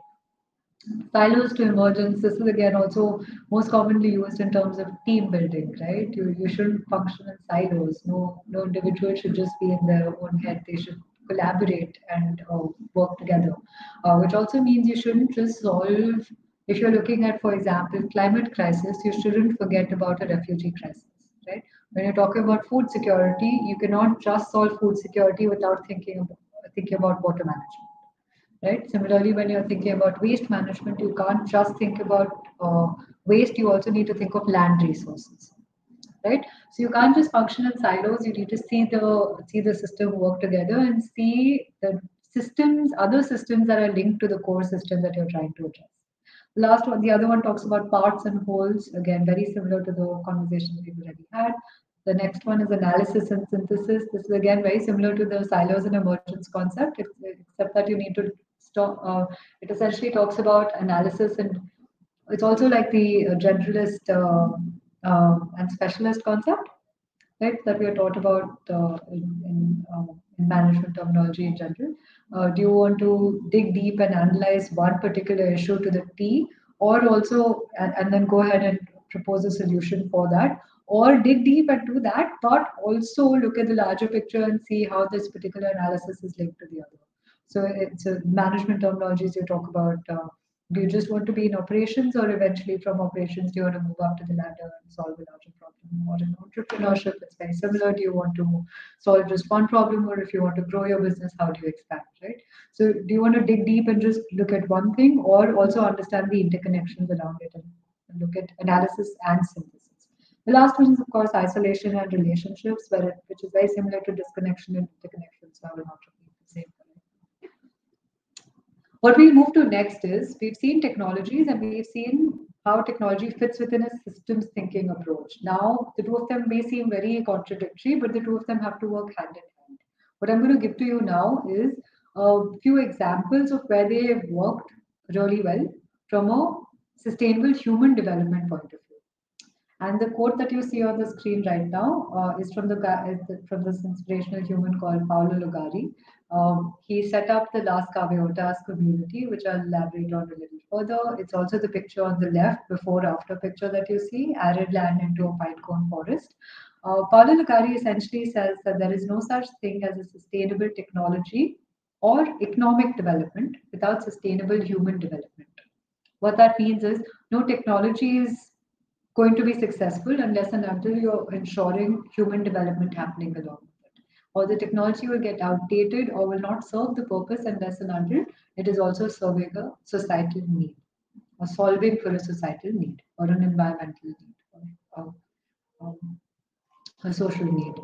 Silos to emergence. This is again also most commonly used in terms of team building, right? You shouldn't function in silos. No individual should just be in their own head. They should collaborate and work together, which also means you shouldn't just solve. If you're looking at, for example, climate crisis, you shouldn't forget about a refugee crisis, right? When you're talking about food security, you cannot just solve food security without thinking about water management, right? Similarly, when you're thinking about waste management, you can't just think about waste, you also need to think of land resources, right? So you can't just function in silos, you need to see the system work together and see the other systems that are linked to the core system that you're trying to address. Last one, the other one talks about parts and wholes, again, very similar to the conversation we've already had. The next one is analysis and synthesis. This is again very similar to the silos and emergence concept, except that you need to stop. It essentially talks about analysis, and it's also like the generalist and specialist concept, right? That we are taught about in management terminology in general. Do you want to dig deep and analyze one particular issue to the T, or also and then go ahead and propose a solution for that, or dig deep and do that, but also look at the larger picture and see how this particular analysis is linked to the other. So it's a management terminologies you talk about. Do you just want to be in operations, or eventually from operations, do you want to move up to the ladder and solve a larger problem? Or in entrepreneurship, it's very similar. Do you want to solve just one problem, or if you want to grow your business, how do you expand, right? So do you want to dig deep and just look at one thing, or also understand the interconnections around it and look at analysis and synthesis? The last one is, of course, isolation and relationships, which is very similar to disconnection and interconnection. So I will not repeat the same thing. What we'll move to next is we've seen technologies and we've seen how technology fits within a systems thinking approach. Now, the two of them may seem very contradictory, but the two of them have to work hand in hand. What I'm going to give to you now is a few examples of where they have worked really well from a sustainable human development point of view. And the quote that you see on the screen right now is from from this inspirational human called Paolo Lugari. He set up the Las Caviotas community, which I'll elaborate on a little further. It's also the picture on the left, before-after picture that you see, arid land into a pine cone forest. Paolo Lugari essentially says that there is no such thing as a sustainable technology or economic development without sustainable human development. What that means is no technology is going to be successful unless and until you're ensuring human development happening along with it. Or the technology will get outdated or will not serve the purpose unless and until it is also serving a societal need or solving for a societal need or an environmental need or a social need.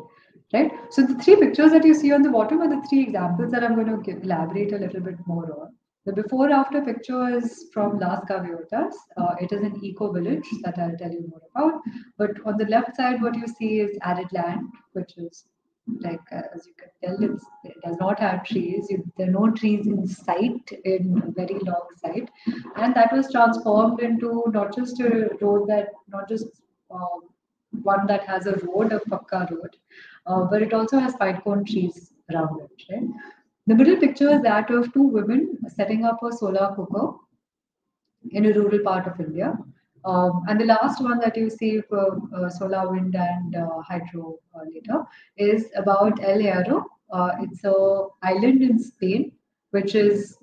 Right? So the three pictures that you see on the bottom are the three examples that I'm going to elaborate a little bit more on. The before after picture is from Las Gaviotas. It is an eco village that I'll tell you more about. But on the left side, what you see is arid land, which is like, as you can tell, it does not have trees. There are no trees in sight, in a very long sight. And that was transformed into not just a road that, not just one that has a road, a pakka road, but it also has pine cone trees around it. Right? The middle picture is that of two women setting up a solar cooker in a rural part of India. And the last one that you see for solar, wind, and hydro later is about El Hierro. It's an island in Spain, which is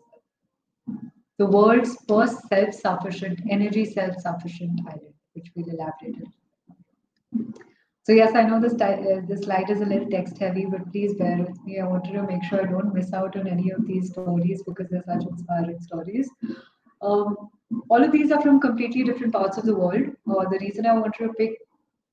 the world's first self-sufficient, energy self-sufficient island, which we'll elaborate on. So yes, I know this slide is a little text heavy, but please bear with me. I wanted to make sure I don't miss out on any of these stories because they're such inspiring stories. All of these are from completely different parts of the world. The reason I wanted to pick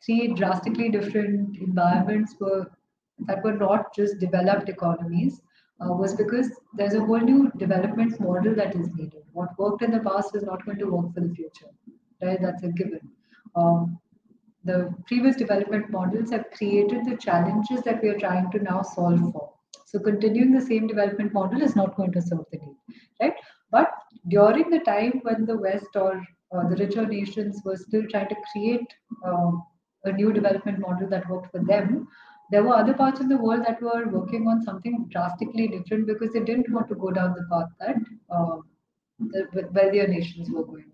three drastically different environments that were not just developed economies was because there's a whole new development model that is needed. What worked in the past is not going to work for the future, right? That's a given. The previous development models have created the challenges that we are trying to now solve for. So continuing the same development model is not going to serve the need, right? But during the time when the West or the richer nations were still trying to create a new development model that worked for them, there were other parts of the world that were working on something drastically different because they didn't want to go down the path that the wealthier nations were going down.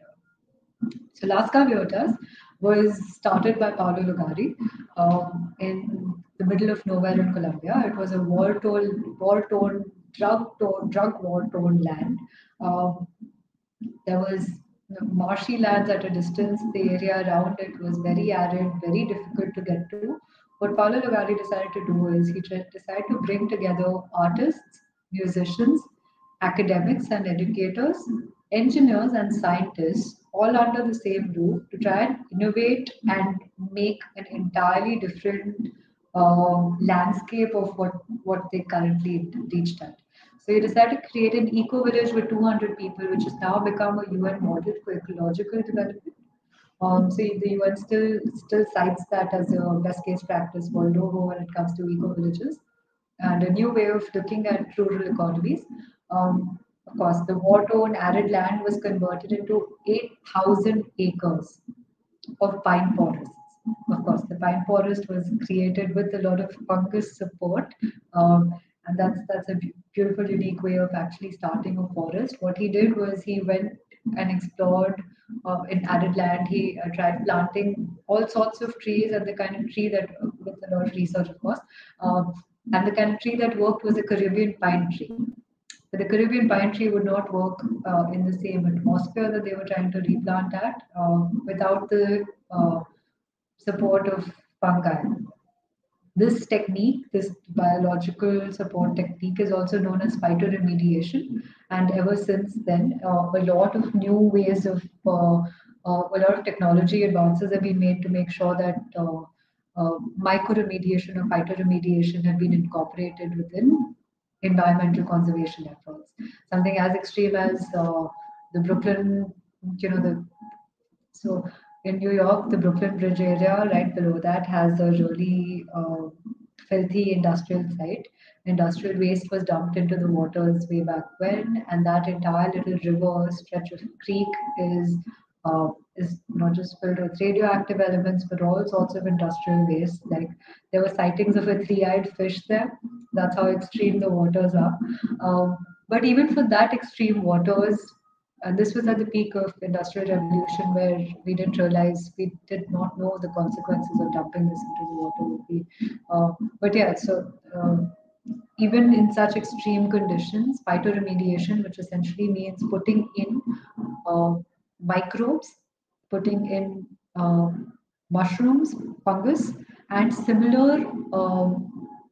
So Las Caviotas was started by Paolo Lugari in the middle of nowhere in Colombia. It was a war-torn, drug war-torn land. There was marshy lands at a distance. The area around it was very arid, very difficult to get to. What Paolo Lugari decided to do is he decided to bring together artists, musicians, academics and educators, engineers and scientists all under the same roof to try and innovate and make an entirely different landscape of what they currently reached at. So he decided to create an eco village with 200 people, which has now become a UN model for ecological development. So the UN still cites that as a best case practice world over when it comes to eco villages and a new way of looking at rural economies. Of course, the war-torn arid land was converted into 8,000 acres of pine forests. Of course, the pine forest was created with a lot of fungus support. And that's a beautiful, unique way of actually starting a forest. What he did was he went and explored in arid land. He tried planting all sorts of trees, and the kind of tree that, with a lot of research, of course, and the kind of tree that worked was a Caribbean pine tree. But the Caribbean pine tree would not work in the same atmosphere that they were trying to replant at without the support of fungi. This technique, this biological support technique, is also known as phytoremediation. And ever since then, a lot of new ways of, a lot of technology advances have been made to make sure that mycoremediation or phytoremediation have been incorporated within environmental conservation efforts. Something as extreme as the Brooklyn, the so in New York, the Brooklyn Bridge area, right below that, has a really filthy industrial site. Industrial waste was dumped into the waters way back when, and that entire little river stretch of creek is not just filled with radioactive elements, but all sorts of industrial waste. Like there were sightings of a three-eyed fish there. That's how extreme the waters are. But even for that extreme waters, and this was at the peak of industrial revolution, where we didn't realize, we did not know the consequences of dumping this into the water would be. But yeah, so even in such extreme conditions, phytoremediation, which essentially means putting in uh, microbes, putting in mushrooms, fungus, and similar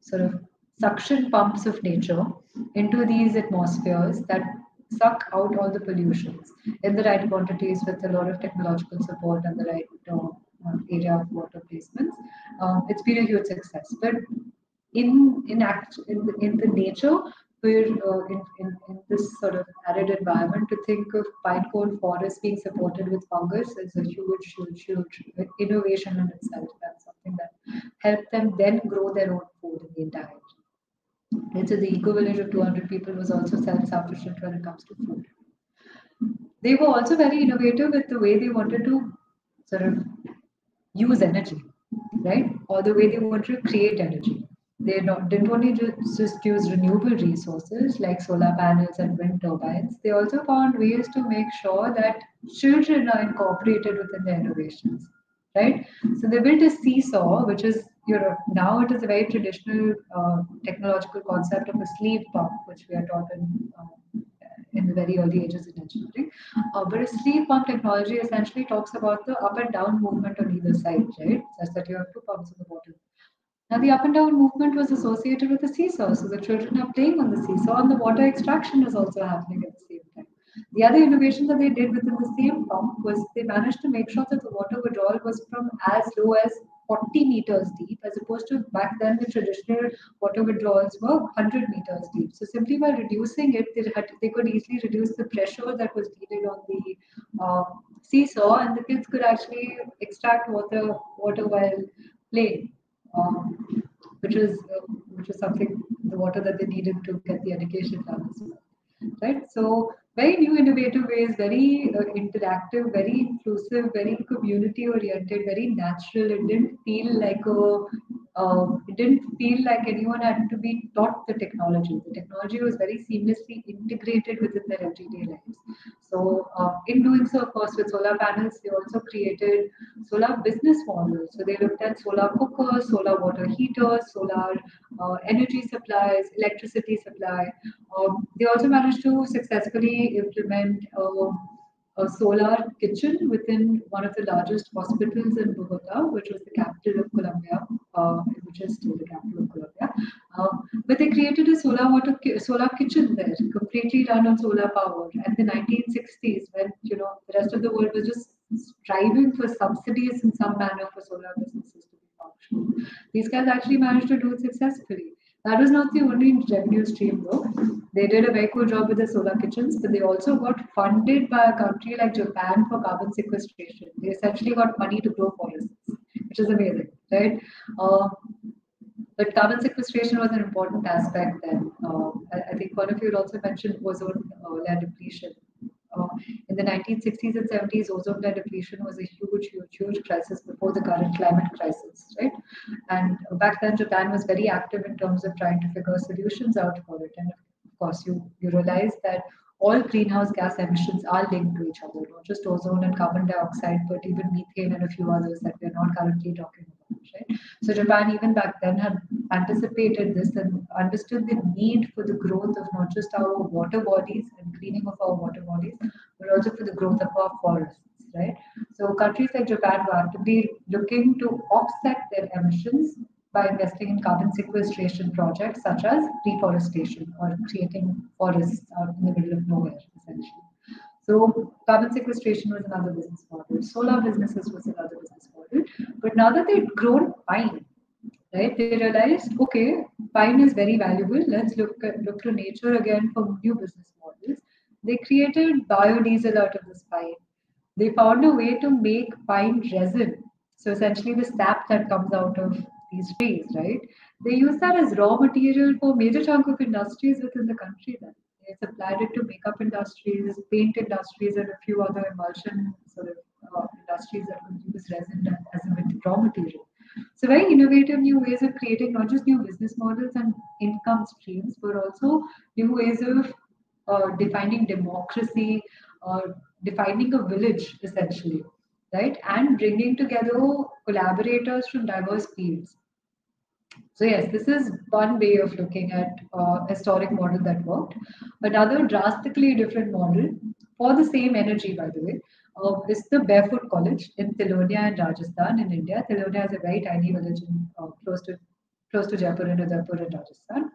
sort of suction pumps of nature into these atmospheres that suck out all the pollutions in the right quantities with a lot of technological support and the right area of water placements. It's been a huge success. But in the nature, we're in this sort of arid environment, to think of pine cone forests being supported with fungus is a huge innovation in itself. That's something that helped them then grow their own food in the entire region. And so the eco village of 200 people was also self-sufficient when it comes to food. They were also very innovative with the way they wanted to sort of use energy, right? Or the way they wanted to create energy. They didn't only just use renewable resources like solar panels and wind turbines. They also found ways to make sure that children are incorporated within their innovations, right? So they built a seesaw, which is, now it is a very traditional technological concept of a sleeve pump, which we are taught in the very early ages in engineering. But a sleeve pump technology essentially talks about the up and down movement on either side, right? Such that you have two pumps in the bottom. Now, the up and down movement was associated with the seesaw. So the children are playing on the seesaw, and the water extraction is also happening at the same time. The other innovation that they did within the same pump was they managed to make sure that the water withdrawal was from as low as 40 meters deep, as opposed to back then the traditional water withdrawals were 100 meters deep. So simply by reducing it, they could easily reduce the pressure that was needed on the seesaw, and the kids could actually extract water while playing. Which was something, the water that they needed to get the education done as well, right? So very new, innovative ways, very interactive, very inclusive, very community oriented, very natural. It didn't feel like anyone had to be taught the technology. The technology was very seamlessly integrated within their everyday lives. So in doing so, of course, with solar panels, they also created solar business models. So they looked at solar cookers, solar water heaters, solar energy supplies, electricity supply. They also managed to successfully implement a solar kitchen within one of the largest hospitals in Bogota, which was the capital of Colombia, which is still the capital of Colombia. But they created a solar kitchen there, completely run on solar power. At the 1960s, when the rest of the world was just striving for subsidies in some manner for solar businesses to be functional, these guys actually managed to do it successfully. That was not the only revenue stream, though. They did a very cool job with the solar kitchens, but they also got funded by a country like Japan for carbon sequestration. They essentially got money to grow forests, which is amazing, right? But carbon sequestration was an important aspect then. I think one of you also mentioned ozone layer depletion. in the 1960s and 70s, ozone layer depletion was a huge crisis before the current climate crisis, right? And back then, Japan was very active in terms of trying to figure solutions out for it. And of course, you realize that all greenhouse gas emissions are linked to each other, not just ozone and carbon dioxide, but even methane and a few others that we're not currently talking about, right? So Japan, even back then, had anticipated this and understood the need for the growth of not just our water bodies and cleaning of our water bodies, but also for the growth of our forests, right? So countries like Japan were actively looking to offset their emissions by investing in carbon sequestration projects such as reforestation or creating forests out in the middle of nowhere, essentially. So carbon sequestration was another business model. Solar businesses was another business model. But now that they'd grown pine, right, they realized, okay, pine is very valuable. Let's look to nature again for new business models. They created biodiesel out of this pine. They found a way to make pine resin. So essentially the sap that comes out of these trees, right? They use that as raw material for major chunk of industries within the country then. They supplied it to makeup industries, paint industries, and a few other emulsion sort of industries that would use resin as a raw material. So very innovative new ways of creating not just new business models and income streams, but also new ways of defining democracy, defining a village essentially, right? And bringing together collaborators from diverse fields. So yes, this is one way of looking at a historic model that worked. Another drastically different model for the same energy, by the way, is the Barefoot College in Tilonia in Rajasthan in India. Tilonia is a very tiny village close to Jaipur and Udaipur in Rajasthan.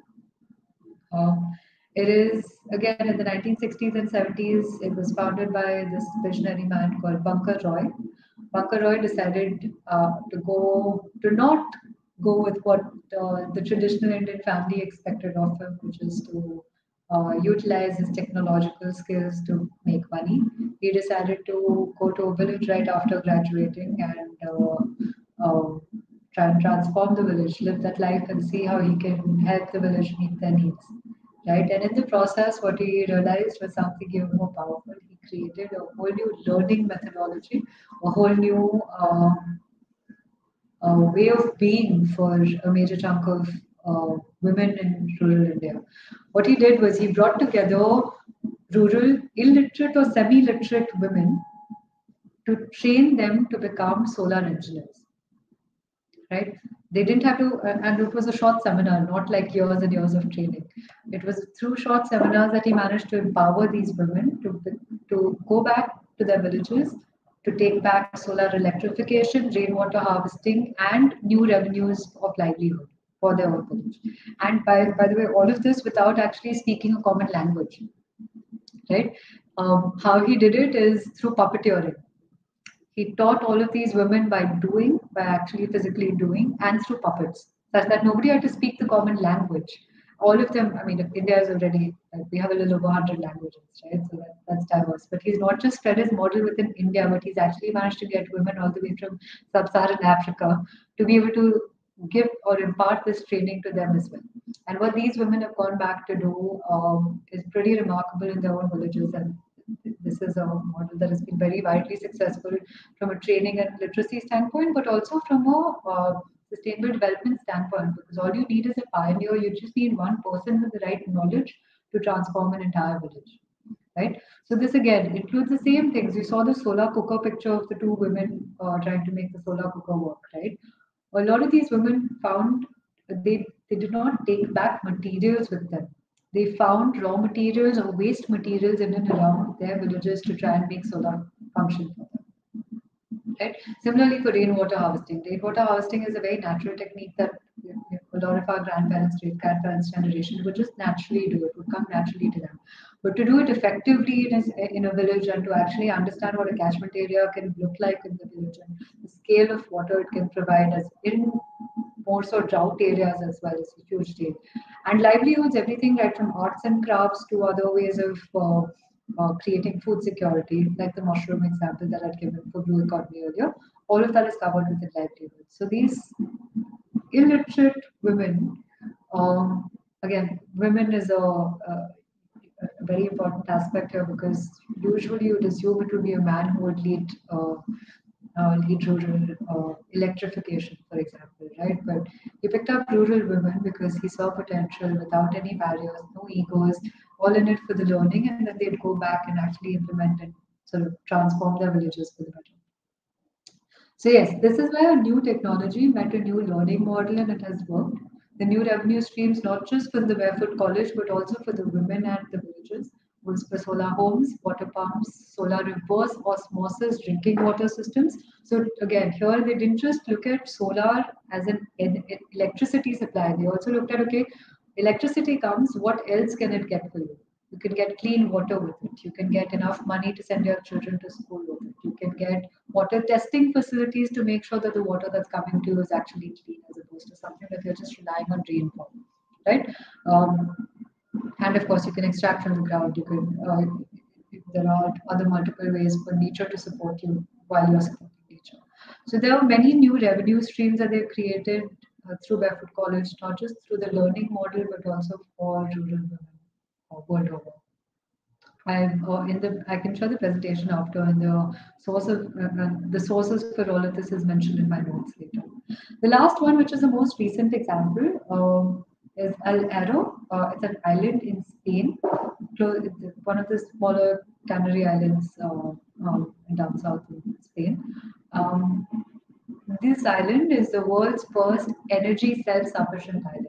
It is again in the 1960s and 70s. It was founded by this visionary man called Bunker Roy. Bunker Roy decided to not go with what the traditional Indian family expected of him, which is to utilize his technological skills to make money. He decided to go to a village right after graduating and try and transform the village, live that life, and see how he can help the village meet their needs. Right, and in the process, what he realized was something even more powerful. He created a whole new learning methodology, a whole new way of being for a major chunk of women in rural India. What he did was he brought together rural illiterate or semi-literate women to train them to become solar engineers. Right? They didn't have to, and it was a short seminar, not like years and years of training. It was through short seminars that he managed to empower these women to go back to their villages, to take back solar electrification, rainwater harvesting, and new revenues of livelihood for their own village. And by the way, all of this without actually speaking a common language. Right? How he did it is through puppeteering. He taught all of these women by actually physically doing, and through puppets, such that nobody had to speak the common language. All of them, I mean, India is already, we have a little over 100 languages, right? So that's diverse. But he's not just spread his model within India, but he's actually managed to get women all the way from sub-Saharan Africa to be able to give or impart this training to them as well. And what these women have gone back to do is pretty remarkable in their own villages. And this is a model that has been very widely successful from a training and literacy standpoint, but also from a sustainable development standpoint, because all you need is a pioneer. You just need one person with the right knowledge to transform an entire village, right? So this again includes the same things. You saw the solar cooker picture of the two women trying to make the solar cooker work, right? A lot of these women found they did not take back materials with them. They found raw materials or waste materials in and around their villages to try and make solar function for them. Right? Similarly for rainwater harvesting. Rainwater harvesting is a very natural technique that a lot of our grandparents, great-grandparents generation would just naturally do. It would come naturally to them. But to do it effectively in a village and to actually understand what a catchment area can look like in the village and the scale of water it can provide as in more so drought areas as well is a huge deal. And livelihoods, everything right from arts and crafts to other ways of creating food security, like the mushroom example that I'd given for blue economy earlier, all of that is covered within livelihoods. So these illiterate women, again, women is a very important aspect here, because usually you'd assume it would be a man who would lead rural electrification, for example, right? But he picked up rural women because he saw potential without any barriers, no egos, all in it for the learning, and then they'd go back and actually implement and sort of transform their villages for the better. So yes, this is where a new technology met a new learning model and it has worked. The new revenue streams, not just for the Barefoot College, but also for the women and the villages, was for solar homes, water pumps, solar reverse osmosis drinking water systems. So again, here they didn't just look at solar as an electricity supply. They also looked at, okay, electricity comes, what else can it get for you? You can get clean water with it. You can get enough money to send your children to school with it. You can get water testing facilities to make sure that the water that's coming to you is actually clean, as opposed to something that you're just relying on rainfall, right? And of course, you can extract from the ground. You can. There are other multiple ways for nature to support you while you're supporting nature. So there are many new revenue streams that they've created through Barefoot College, not just through the learning model, but also for rural women world over. I can show the presentation after, and the sources for all of this is mentioned in my notes later. The last one, which is the most recent example, is El Aro. It's an island in Spain, one of the smaller Canary Islands down south in Spain. This island is the world's first energy self-sufficient island,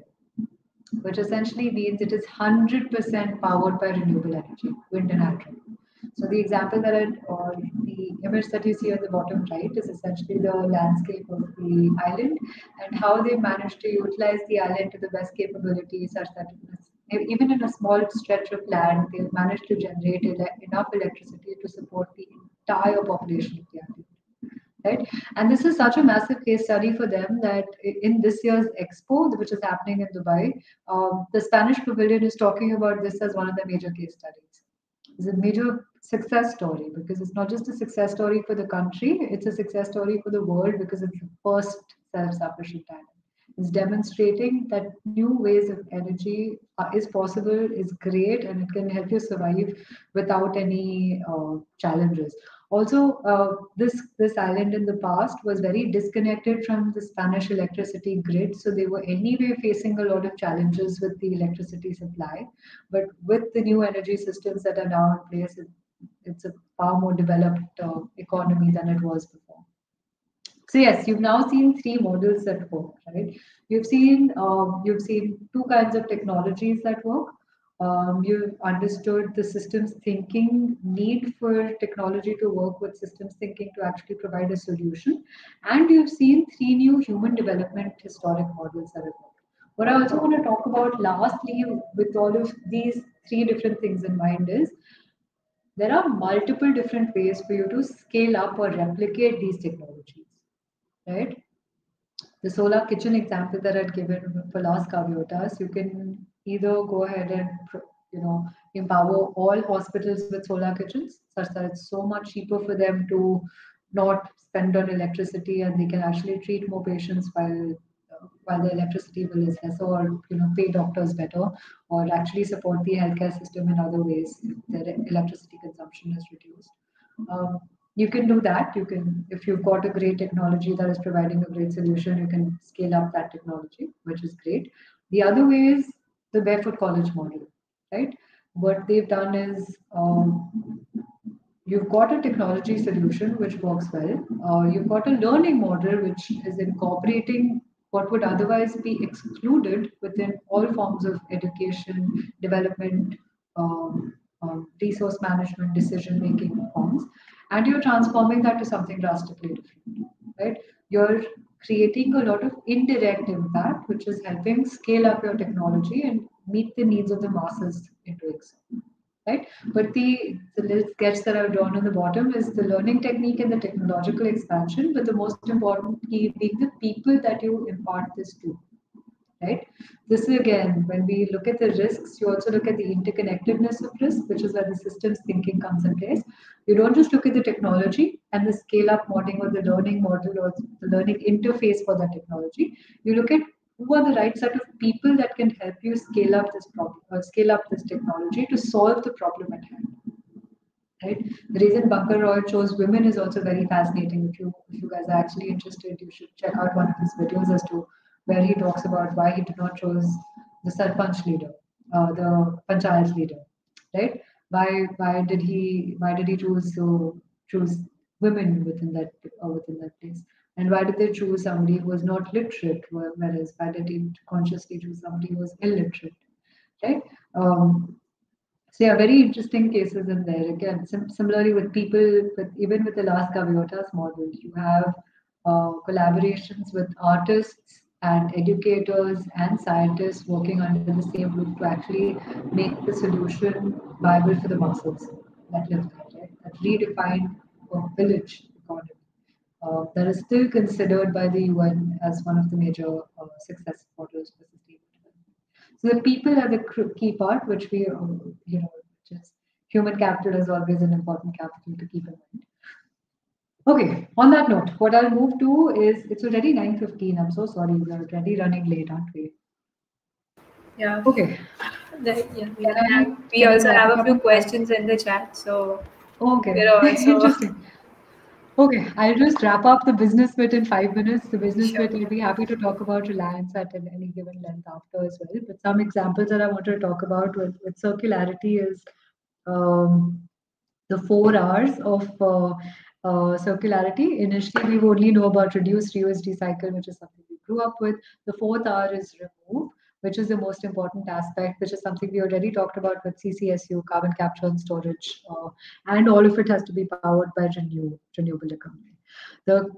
which essentially means it is 100% powered by renewable energy, wind and hydro. So the example or the image that you see on the bottom right is essentially the landscape of the island and how they managed to utilize the island to the best capability, such that even in a small stretch of land, they've managed to generate enough electricity to support the entire population of the island. Right? And this is such a massive case study for them that in this year's expo, which is happening in Dubai, the Spanish Pavilion is talking about this as one of the major case studies. It's a major success story because it's not just a success story for the country, it's a success story for the world because it's the first self-sufficient island. It's demonstrating that new ways of energy is possible, is great, and it can help you survive without any challenges. Also, this island in the past was very disconnected from the Spanish electricity grid, so they were anyway facing a lot of challenges with the electricity supply. But with the new energy systems that are now in place, it's a far more developed economy than it was before. So yes, you've now seen three models that work, right? You've seen two kinds of technologies that work. You've understood the systems thinking need for technology to work with systems thinking to actually provide a solution. And you've seen three new human development historic models that have worked. What I also want to talk about lastly with all of these three different things in mind is there are multiple different ways for you to scale up or replicate these technologies, right? The solar kitchen example that I'd given for last Kavyotas, you can either go ahead and empower all hospitals with solar kitchens, such that it's so much cheaper for them to not spend on electricity, and they can actually treat more patients while the electricity bill is less, or pay doctors better, or actually support the healthcare system in other ways if their electricity consumption is reduced. You can do that. You can, if you've got a great technology that is providing a great solution, you can scale up that technology, which is great. The other way is the Barefoot College model, right? What they've done is you've got a technology solution which works well. You've got a learning model which is incorporating what would otherwise be excluded within all forms of education, development, resource management, decision-making forms, and you're transforming that to something drastically different, right? You're creating a lot of indirect impact, which is helping scale up your technology and meet the needs of the masses in doing so, right? But the little sketch that I've drawn on the bottom is the learning technique and the technological expansion, but the most important key being the people that you impart this to, right? This is again, when we look at the risks, you also look at the interconnectedness of risk, which is where the systems thinking comes in place. You don't just look at the technology and the scale up modeling or the learning model or the learning interface for that technology. You look at who are the right set of people that can help you scale up this problem, scale up this technology to solve the problem at hand. Right? The reason Bunker Roy chose women is also very fascinating. If you guys are actually interested, you should check out one of his videos as to where he talks about why he did not choose the Sarpanch leader, the Panchayat leader, right? Why did he choose women within that place? And why did they choose somebody who was not literate, whereas why did he consciously choose somebody who was illiterate, right? So yeah, very interesting cases in there. Again, similarly with people, even with the last Gaviotas model, you have collaborations with artists and educators and scientists working under the same roof to actually make the solution viable for the masses that live there, right? That redefined a village economy that is still considered by the UN as one of the major success models for sustainable development. So the people are the key part, which which is human capital is always an important capital to keep in mind. Okay, on that note, what I'll move to is it's already 9:15. I'm so sorry, we're already running late, aren't we? Yeah. Okay. Yeah, Can we I also wrap have it a up few in 5 minutes? questions in the chat, so Okay, we're also interesting. Okay, I'll just wrap up the business bit in 5 minutes. The business sure. bit, I'll be happy to talk about Reliance at any given length after as well. But some examples that I want to talk about with circularity is um, the 4 Rs of circularity. Initially, we would only know about reduce, reuse, recycle, which is something we grew up with. The fourth R is remove, which is the most important aspect, which is something we already talked about with CCSU, carbon capture and storage, and all of it has to be powered by renewable economy. The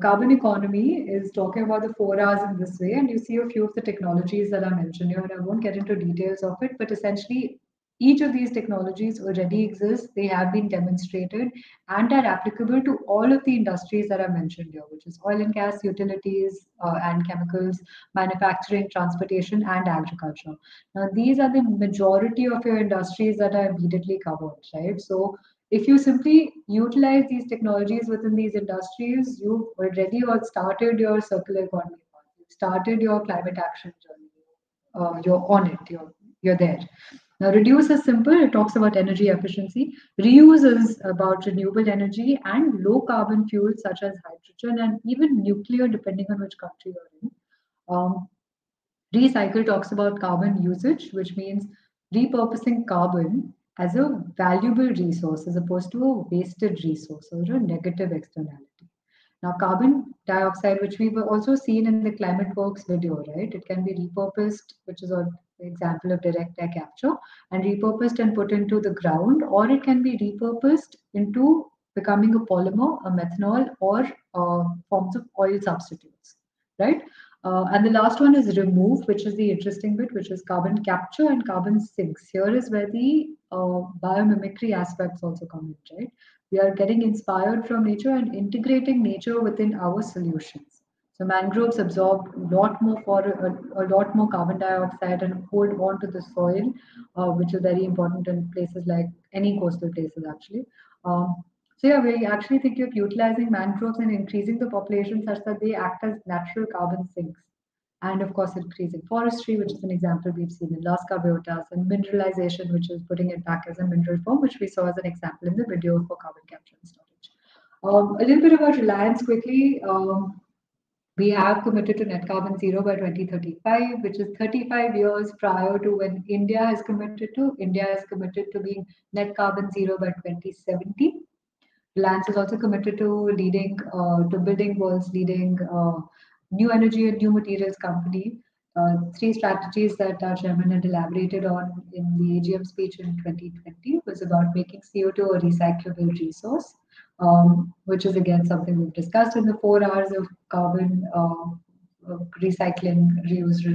carbon economy is talking about the 4 Rs in this way, and you see a few of the technologies that I mentioned here, and I won't get into details of it, but essentially each of these technologies already exist, they have been demonstrated, and are applicable to all of the industries that I mentioned here, which is oil and gas, utilities, and chemicals, manufacturing, transportation, and agriculture. Now, these are the majority of your industries that are immediately covered, right? So, if you simply utilize these technologies within these industries, you've already all started your circular economy, you've started your climate action journey. You're on it, you're there. Now, reduce is simple, it talks about energy efficiency. Reuse is about renewable energy and low carbon fuels such as hydrogen and even nuclear, depending on which country you're in. Recycle talks about carbon usage, which means repurposing carbon as a valuable resource as opposed to a wasted resource or a negative externality. Now, carbon dioxide, which we've also seen in the Climate Works video, right? It can be repurposed, which is an example of direct air capture, and repurposed and put into the ground, or it can be repurposed into becoming a polymer, a methanol, or forms of oil substitutes, right? And the last one is remove, which is the interesting bit, which is carbon capture and carbon sinks. Here is where the biomimicry aspects also come in, right? We are getting inspired from nature and integrating nature within our solutions. So mangroves absorb a lot more carbon dioxide and hold on to the soil, which is very important in places like any coastal places actually. So yeah, we actually think of utilizing mangroves and increasing the population such that they act as natural carbon sinks. And of course, increasing forestry, which is an example we've seen in Las Biotas, and mineralization, which is putting it back as a mineral form, which we saw as an example in the video for carbon capture and storage. A little bit about Reliance quickly. We have committed to net carbon zero by 2035, which is 35 years prior to when India is committed to. India is committed to being net carbon zero by 2070. Reliance is also committed to building world's leading new energy and new materials company. Three strategies that our chairman had elaborated on in the AGM speech in 2020 was about making CO2 a recyclable resource, which is again something we've discussed in the 4 Rs of carbon recycling, reuse,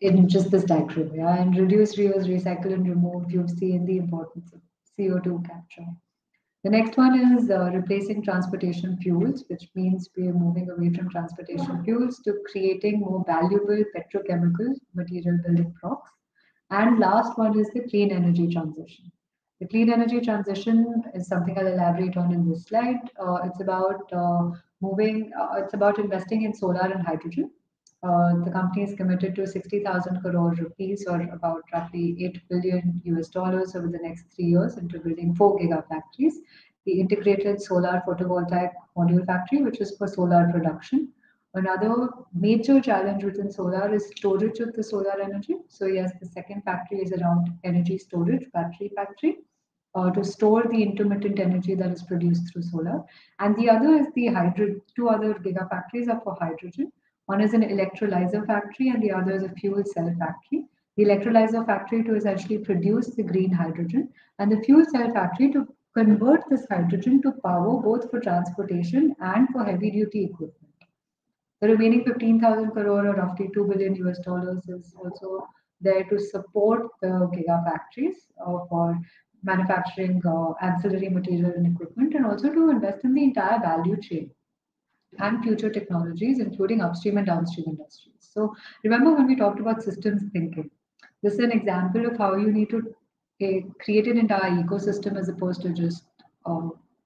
in just this diagram. Yeah, and reduce, reuse, recycle, and remove. You've seen the importance of CO2 capture. The next one is replacing transportation fuels, which means we are moving away from transportation fuels to creating more valuable petrochemical material building blocks. And last one is the clean energy transition. The clean energy transition is something I'll elaborate on in this slide. It's about investing in solar and hydrogen. The company is committed to 60,000 crore rupees, or about roughly $8 billion over the next 3 years, into building 4 gigafactories. The integrated solar photovoltaic module factory, which is for solar production. Another major challenge within solar is storage of the solar energy. So yes, the second factory is around energy storage, battery factory, to store the intermittent energy that is produced through solar. And the other is the hydrogen. Two other gigafactories are for hydrogen. One is an electrolyzer factory and the other is a fuel cell factory. The electrolyzer factory to essentially produce the green hydrogen, and the fuel cell factory to convert this hydrogen to power both for transportation and for heavy duty equipment. The remaining 15,000 crore, or roughly $2 billion, is also there to support the gigafactories for manufacturing ancillary material and equipment, and also to invest in the entire value chain and future technologies, including upstream and downstream industries. So remember when we talked about systems thinking, this is an example of how you need to create an entire ecosystem as opposed to just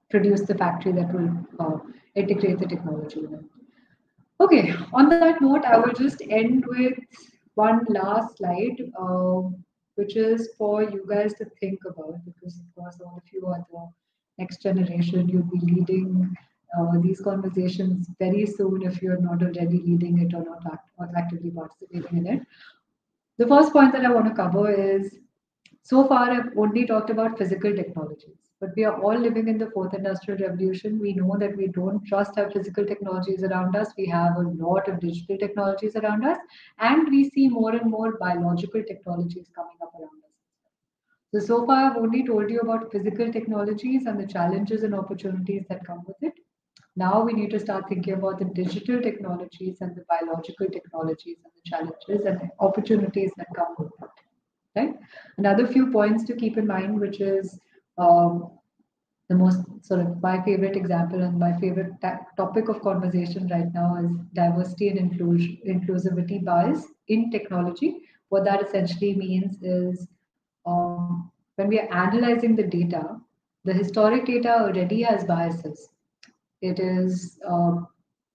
produce the factory that will integrate the technology in it. Okay, on that note, I will just end with one last slide, which is for you guys to think about, because of course all of you are the next generation. You'll be leading these conversations very soon if you're not already leading it or not or actively participating in it. The first point that I want to cover is, so far I've only talked about physical technologies, but we are all living in the fourth industrial revolution. We know that we don't just have physical technologies around us, we have a lot of digital technologies around us, and we see more and more biological technologies coming up around us. So far I've only told you about physical technologies and the challenges and opportunities that come with it. Now we need to start thinking about the digital technologies and the biological technologies and the challenges and the opportunities that come with it. Right? Another few points to keep in mind, which is the most sort of my favorite example and my favorite topic of conversation right now, is diversity and inclusivity bias in technology. What that essentially means is, when we are analyzing the data, the historic data already has biases. It is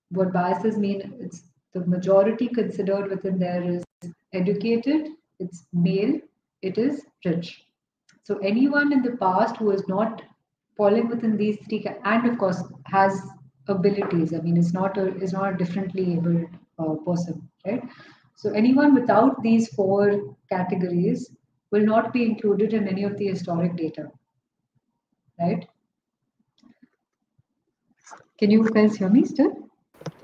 what biases mean. It's the majority considered within there is educated, it's male, it is rich. So anyone in the past who is not falling within these three, and of course has abilities. I mean, is not a differently abled person, right? So anyone without these four categories will not be included in any of the historic data, right? Can you guys hear me still?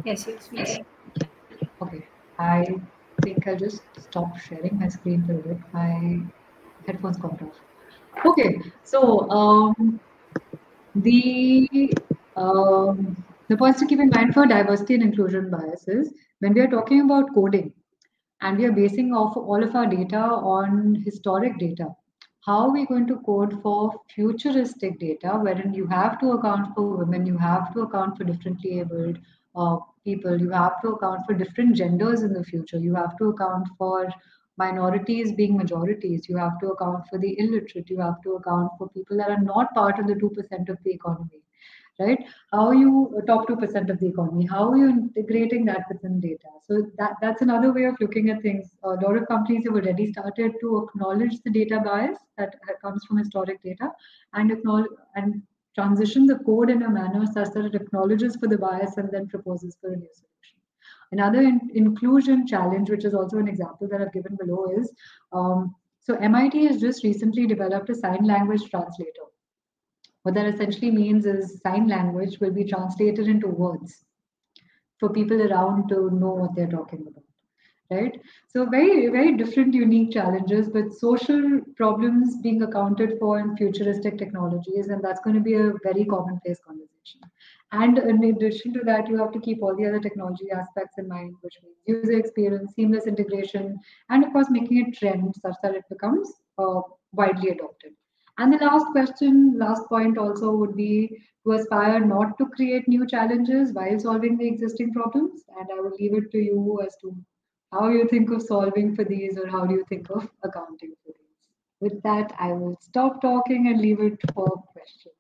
Yes, yes, we can. Okay, I think I'll just stop sharing my screen for a bit. My headphones got off. Okay, so the points to keep in mind for diversity and inclusion biases, when we are talking about coding and we are basing off all of our data on historic data, how are we going to code for futuristic data, wherein you have to account for women, you have to account for differently abled people, you have to account for different genders in the future, you have to account for minorities being majorities, you have to account for the illiterate, you have to account for people that are not part of the 2% of the economy, right? How are you top 2% of the economy? How are you integrating that within data? So that's another way of looking at things. A lot of companies have already started to acknowledge the data bias that comes from historic data and acknowledge and transition the code in a manner such that it acknowledges for the bias and then proposes for a new solution. Another inclusion challenge, which is also an example that I've given below, is so MIT has just recently developed a sign language translator. What that essentially means is sign language will be translated into words for people around to know what they're talking about, right? So very, very different, unique challenges, but social problems being accounted for in futuristic technologies, and that's going to be a very commonplace conversation. And in addition to that, you have to keep all the other technology aspects in mind, which means user experience, seamless integration, and of course, making it trend such that it becomes widely adopted. And the last point also would be to aspire not to create new challenges while solving the existing problems. And I will leave it to you as to how you think of solving for these, or how do you think of accounting for these. With that, I will stop talking and leave it for questions.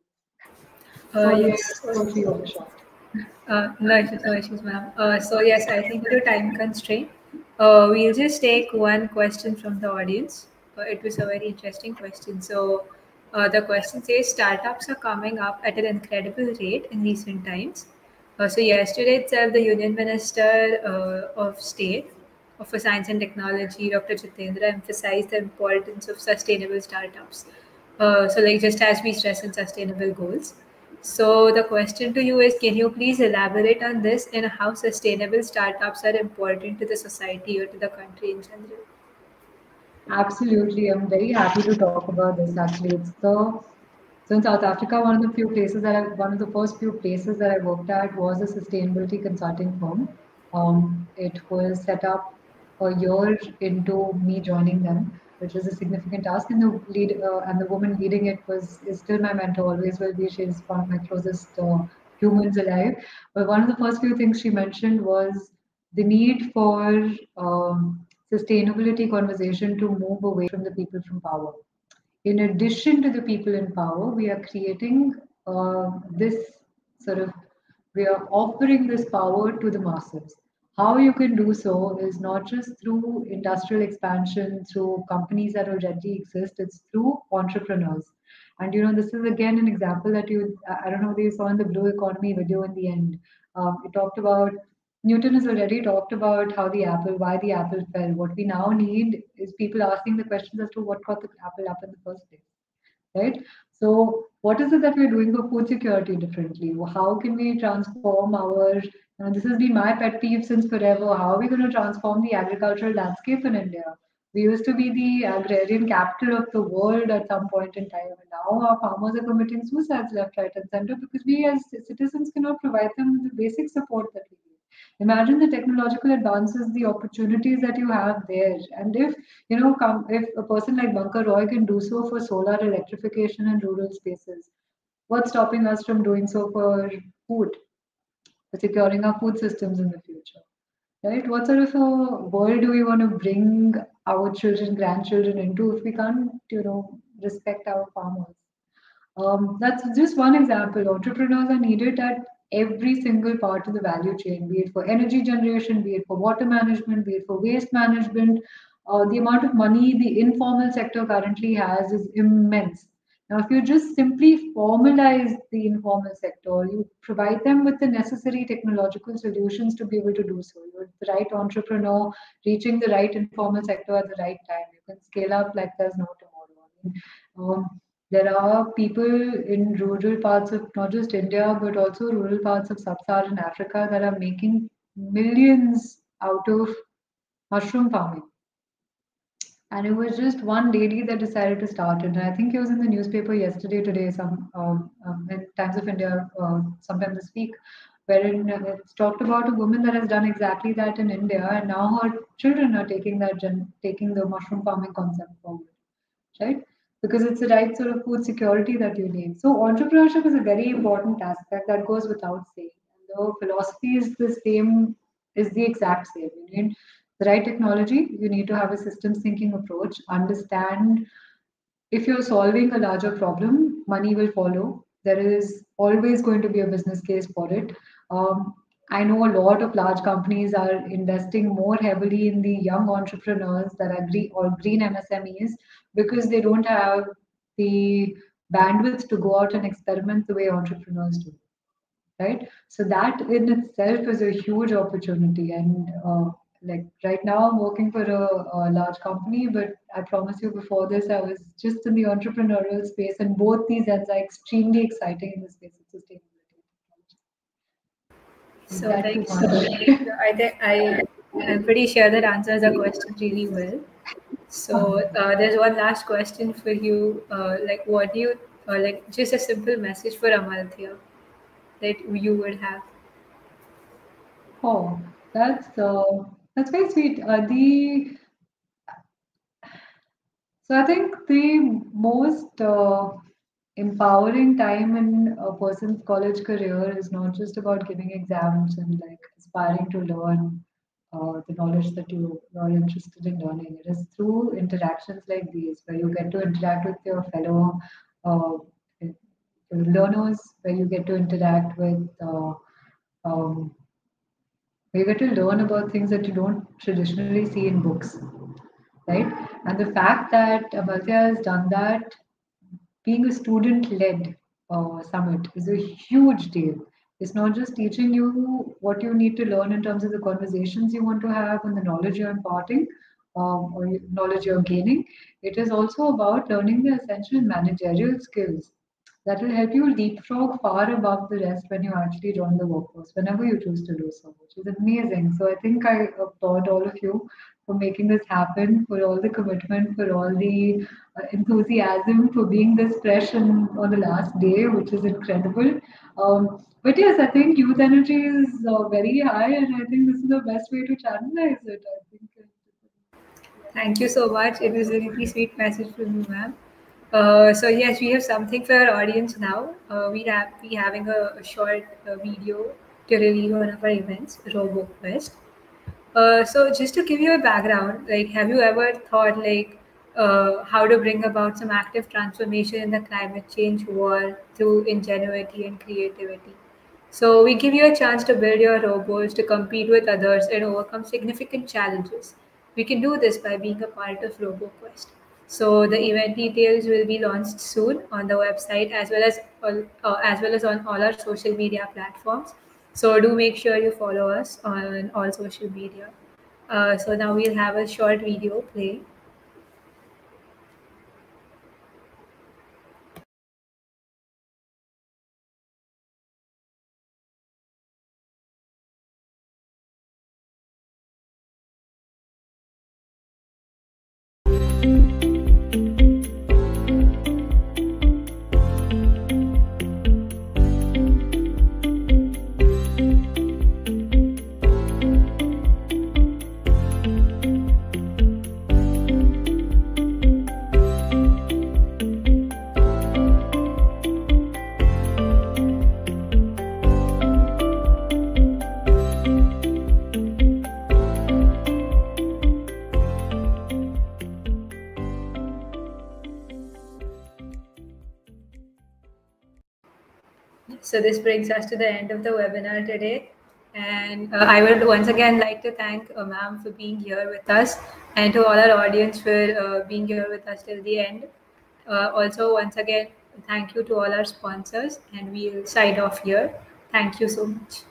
So Yes. let's go to your shot. No issues, no issues, ma'am. So yes, I think due to time constraint, we'll just take one question from the audience. It was a very interesting question. So the question says, startups are coming up at an incredible rate in recent times. So yesterday itself, the Union Minister of State for Science and Technology, Dr. Jitendra, emphasized the importance of sustainable startups. So like just as we stress in sustainable goals. So the question to you is, can you please elaborate on this and how sustainable startups are important to the society or to the country in general? Absolutely. I'm very happy to talk about this actually. So in South Africa, one of the first few places that I worked at was a sustainability consulting firm. It was set up a year into me joining them, which was a significant task. And the woman leading it is still my mentor, always will be. She's one of my closest humans alive. But one of the first few things she mentioned was the need for sustainability conversation to move away from the people from power. In addition to the people in power, we are creating this sort of, we are offering this power to the masses. How you can do so is not just through industrial expansion, through companies that already exist, it's through entrepreneurs. And this is again an example that I don't know whether you saw in the Blue Economy video in the end. It talked about Newton has already talked about why the apple fell. What we now need is people asking the questions as to what got the apple up in the first place, right? So, what is it that we're doing for food security differently? How can we transform this has been my pet peeve since forever. How are we going to transform the agricultural landscape in India? We used to be the agrarian capital of the world at some point in time, and now our farmers are committing suicides left, right, and center because we as citizens cannot provide them the basic support that we need. Imagine the technological advances, the opportunities that you have there, and if a person like Bunker Roy can do so for solar electrification in rural spaces, what's stopping us from doing so for food, for securing our food systems in the future? Right? What sort of a world do we want to bring our children, grandchildren into if we can't, respect our farmers? That's just one example. Entrepreneurs are needed at every single part of the value chain, be it for energy generation, be it for water management, be it for waste management. The amount of money the informal sector currently has is immense. Now, if you just simply formalize the informal sector, you provide them with the necessary technological solutions to be able to do so. You're the right entrepreneur reaching the right informal sector at the right time. You can scale up like there's no tomorrow. There are people in rural parts of not just India, but also rural parts of sub-Saharan Africa that are making millions out of mushroom farming. And it was just one lady that decided to start it. And I think it was in the newspaper yesterday, today, in Times of India, sometime this week, wherein it's talked about a woman that has done exactly that in India, and now her children are taking the mushroom farming concept forward, right? Because it's the right sort of food security that you need. So entrepreneurship is a very important aspect that goes without saying. And the philosophy is the exact same. You need the right technology, you need to have a systems thinking approach, understand if you're solving a larger problem, money will follow. There is always going to be a business case for it. I know a lot of large companies are investing more heavily in the young entrepreneurs that are green MSMEs because they don't have the bandwidth to go out and experiment the way entrepreneurs do, right? So that in itself is a huge opportunity. And like right now, I'm working for a large company, but I promise you, before this, I was just in the entrepreneurial space, and both these ends are extremely exciting in the space of sustainability. Is So that too thank you so much? much. So I think I'm pretty sure that answers the question really well. So there's one last question for you. Like, what do you like? Just a simple message for Amalthea that you would have. Oh, that's very sweet. The So I think the most empowering time in a person's college career is not just about giving exams and like aspiring to learn the knowledge that you are interested in learning. It is through interactions like these where you get to interact with your fellow uh, learners, where you get to interact with where you get to learn about things that you don't traditionally see in books, right? And the fact that Amartya has done that, being a student-led summit, is a huge deal. It's not just teaching you what you need to learn in terms of the conversations you want to have and the knowledge you're imparting knowledge you're gaining. It is also about learning the essential managerial skills that will help you leapfrog far above the rest when you actually join the workforce, whenever you choose to do so, which is amazing. So I think I applaud all of you for making this happen, for all the commitment, for all the enthusiasm, for being this fresh on the last day, which is incredible. But yes, I think youth energy is very high, and I think this is the best way to channelize it. I think. Thank you so much. It was a really sweet message from you, ma'am. So yes, we have something for our audience now. We having a short video to review one of our events, RoboQuest. So just to give you a background, like, have you ever thought like how to bring about some active transformation in the climate change war through ingenuity and creativity? So we give you a chance to build your robots to compete with others and overcome significant challenges. We can do this by being a part of RoboQuest. So the event details will be launched soon on the website as well as on all our social media platforms. So do make sure you follow us on all social media. So now we'll have a short video play. So this brings us to the end of the webinar today. And I would once again like to thank ma'am for being here with us, and to all our audience for being here with us till the end. Also, once again, thank you to all our sponsors, and we'll sign off here. Thank you so much.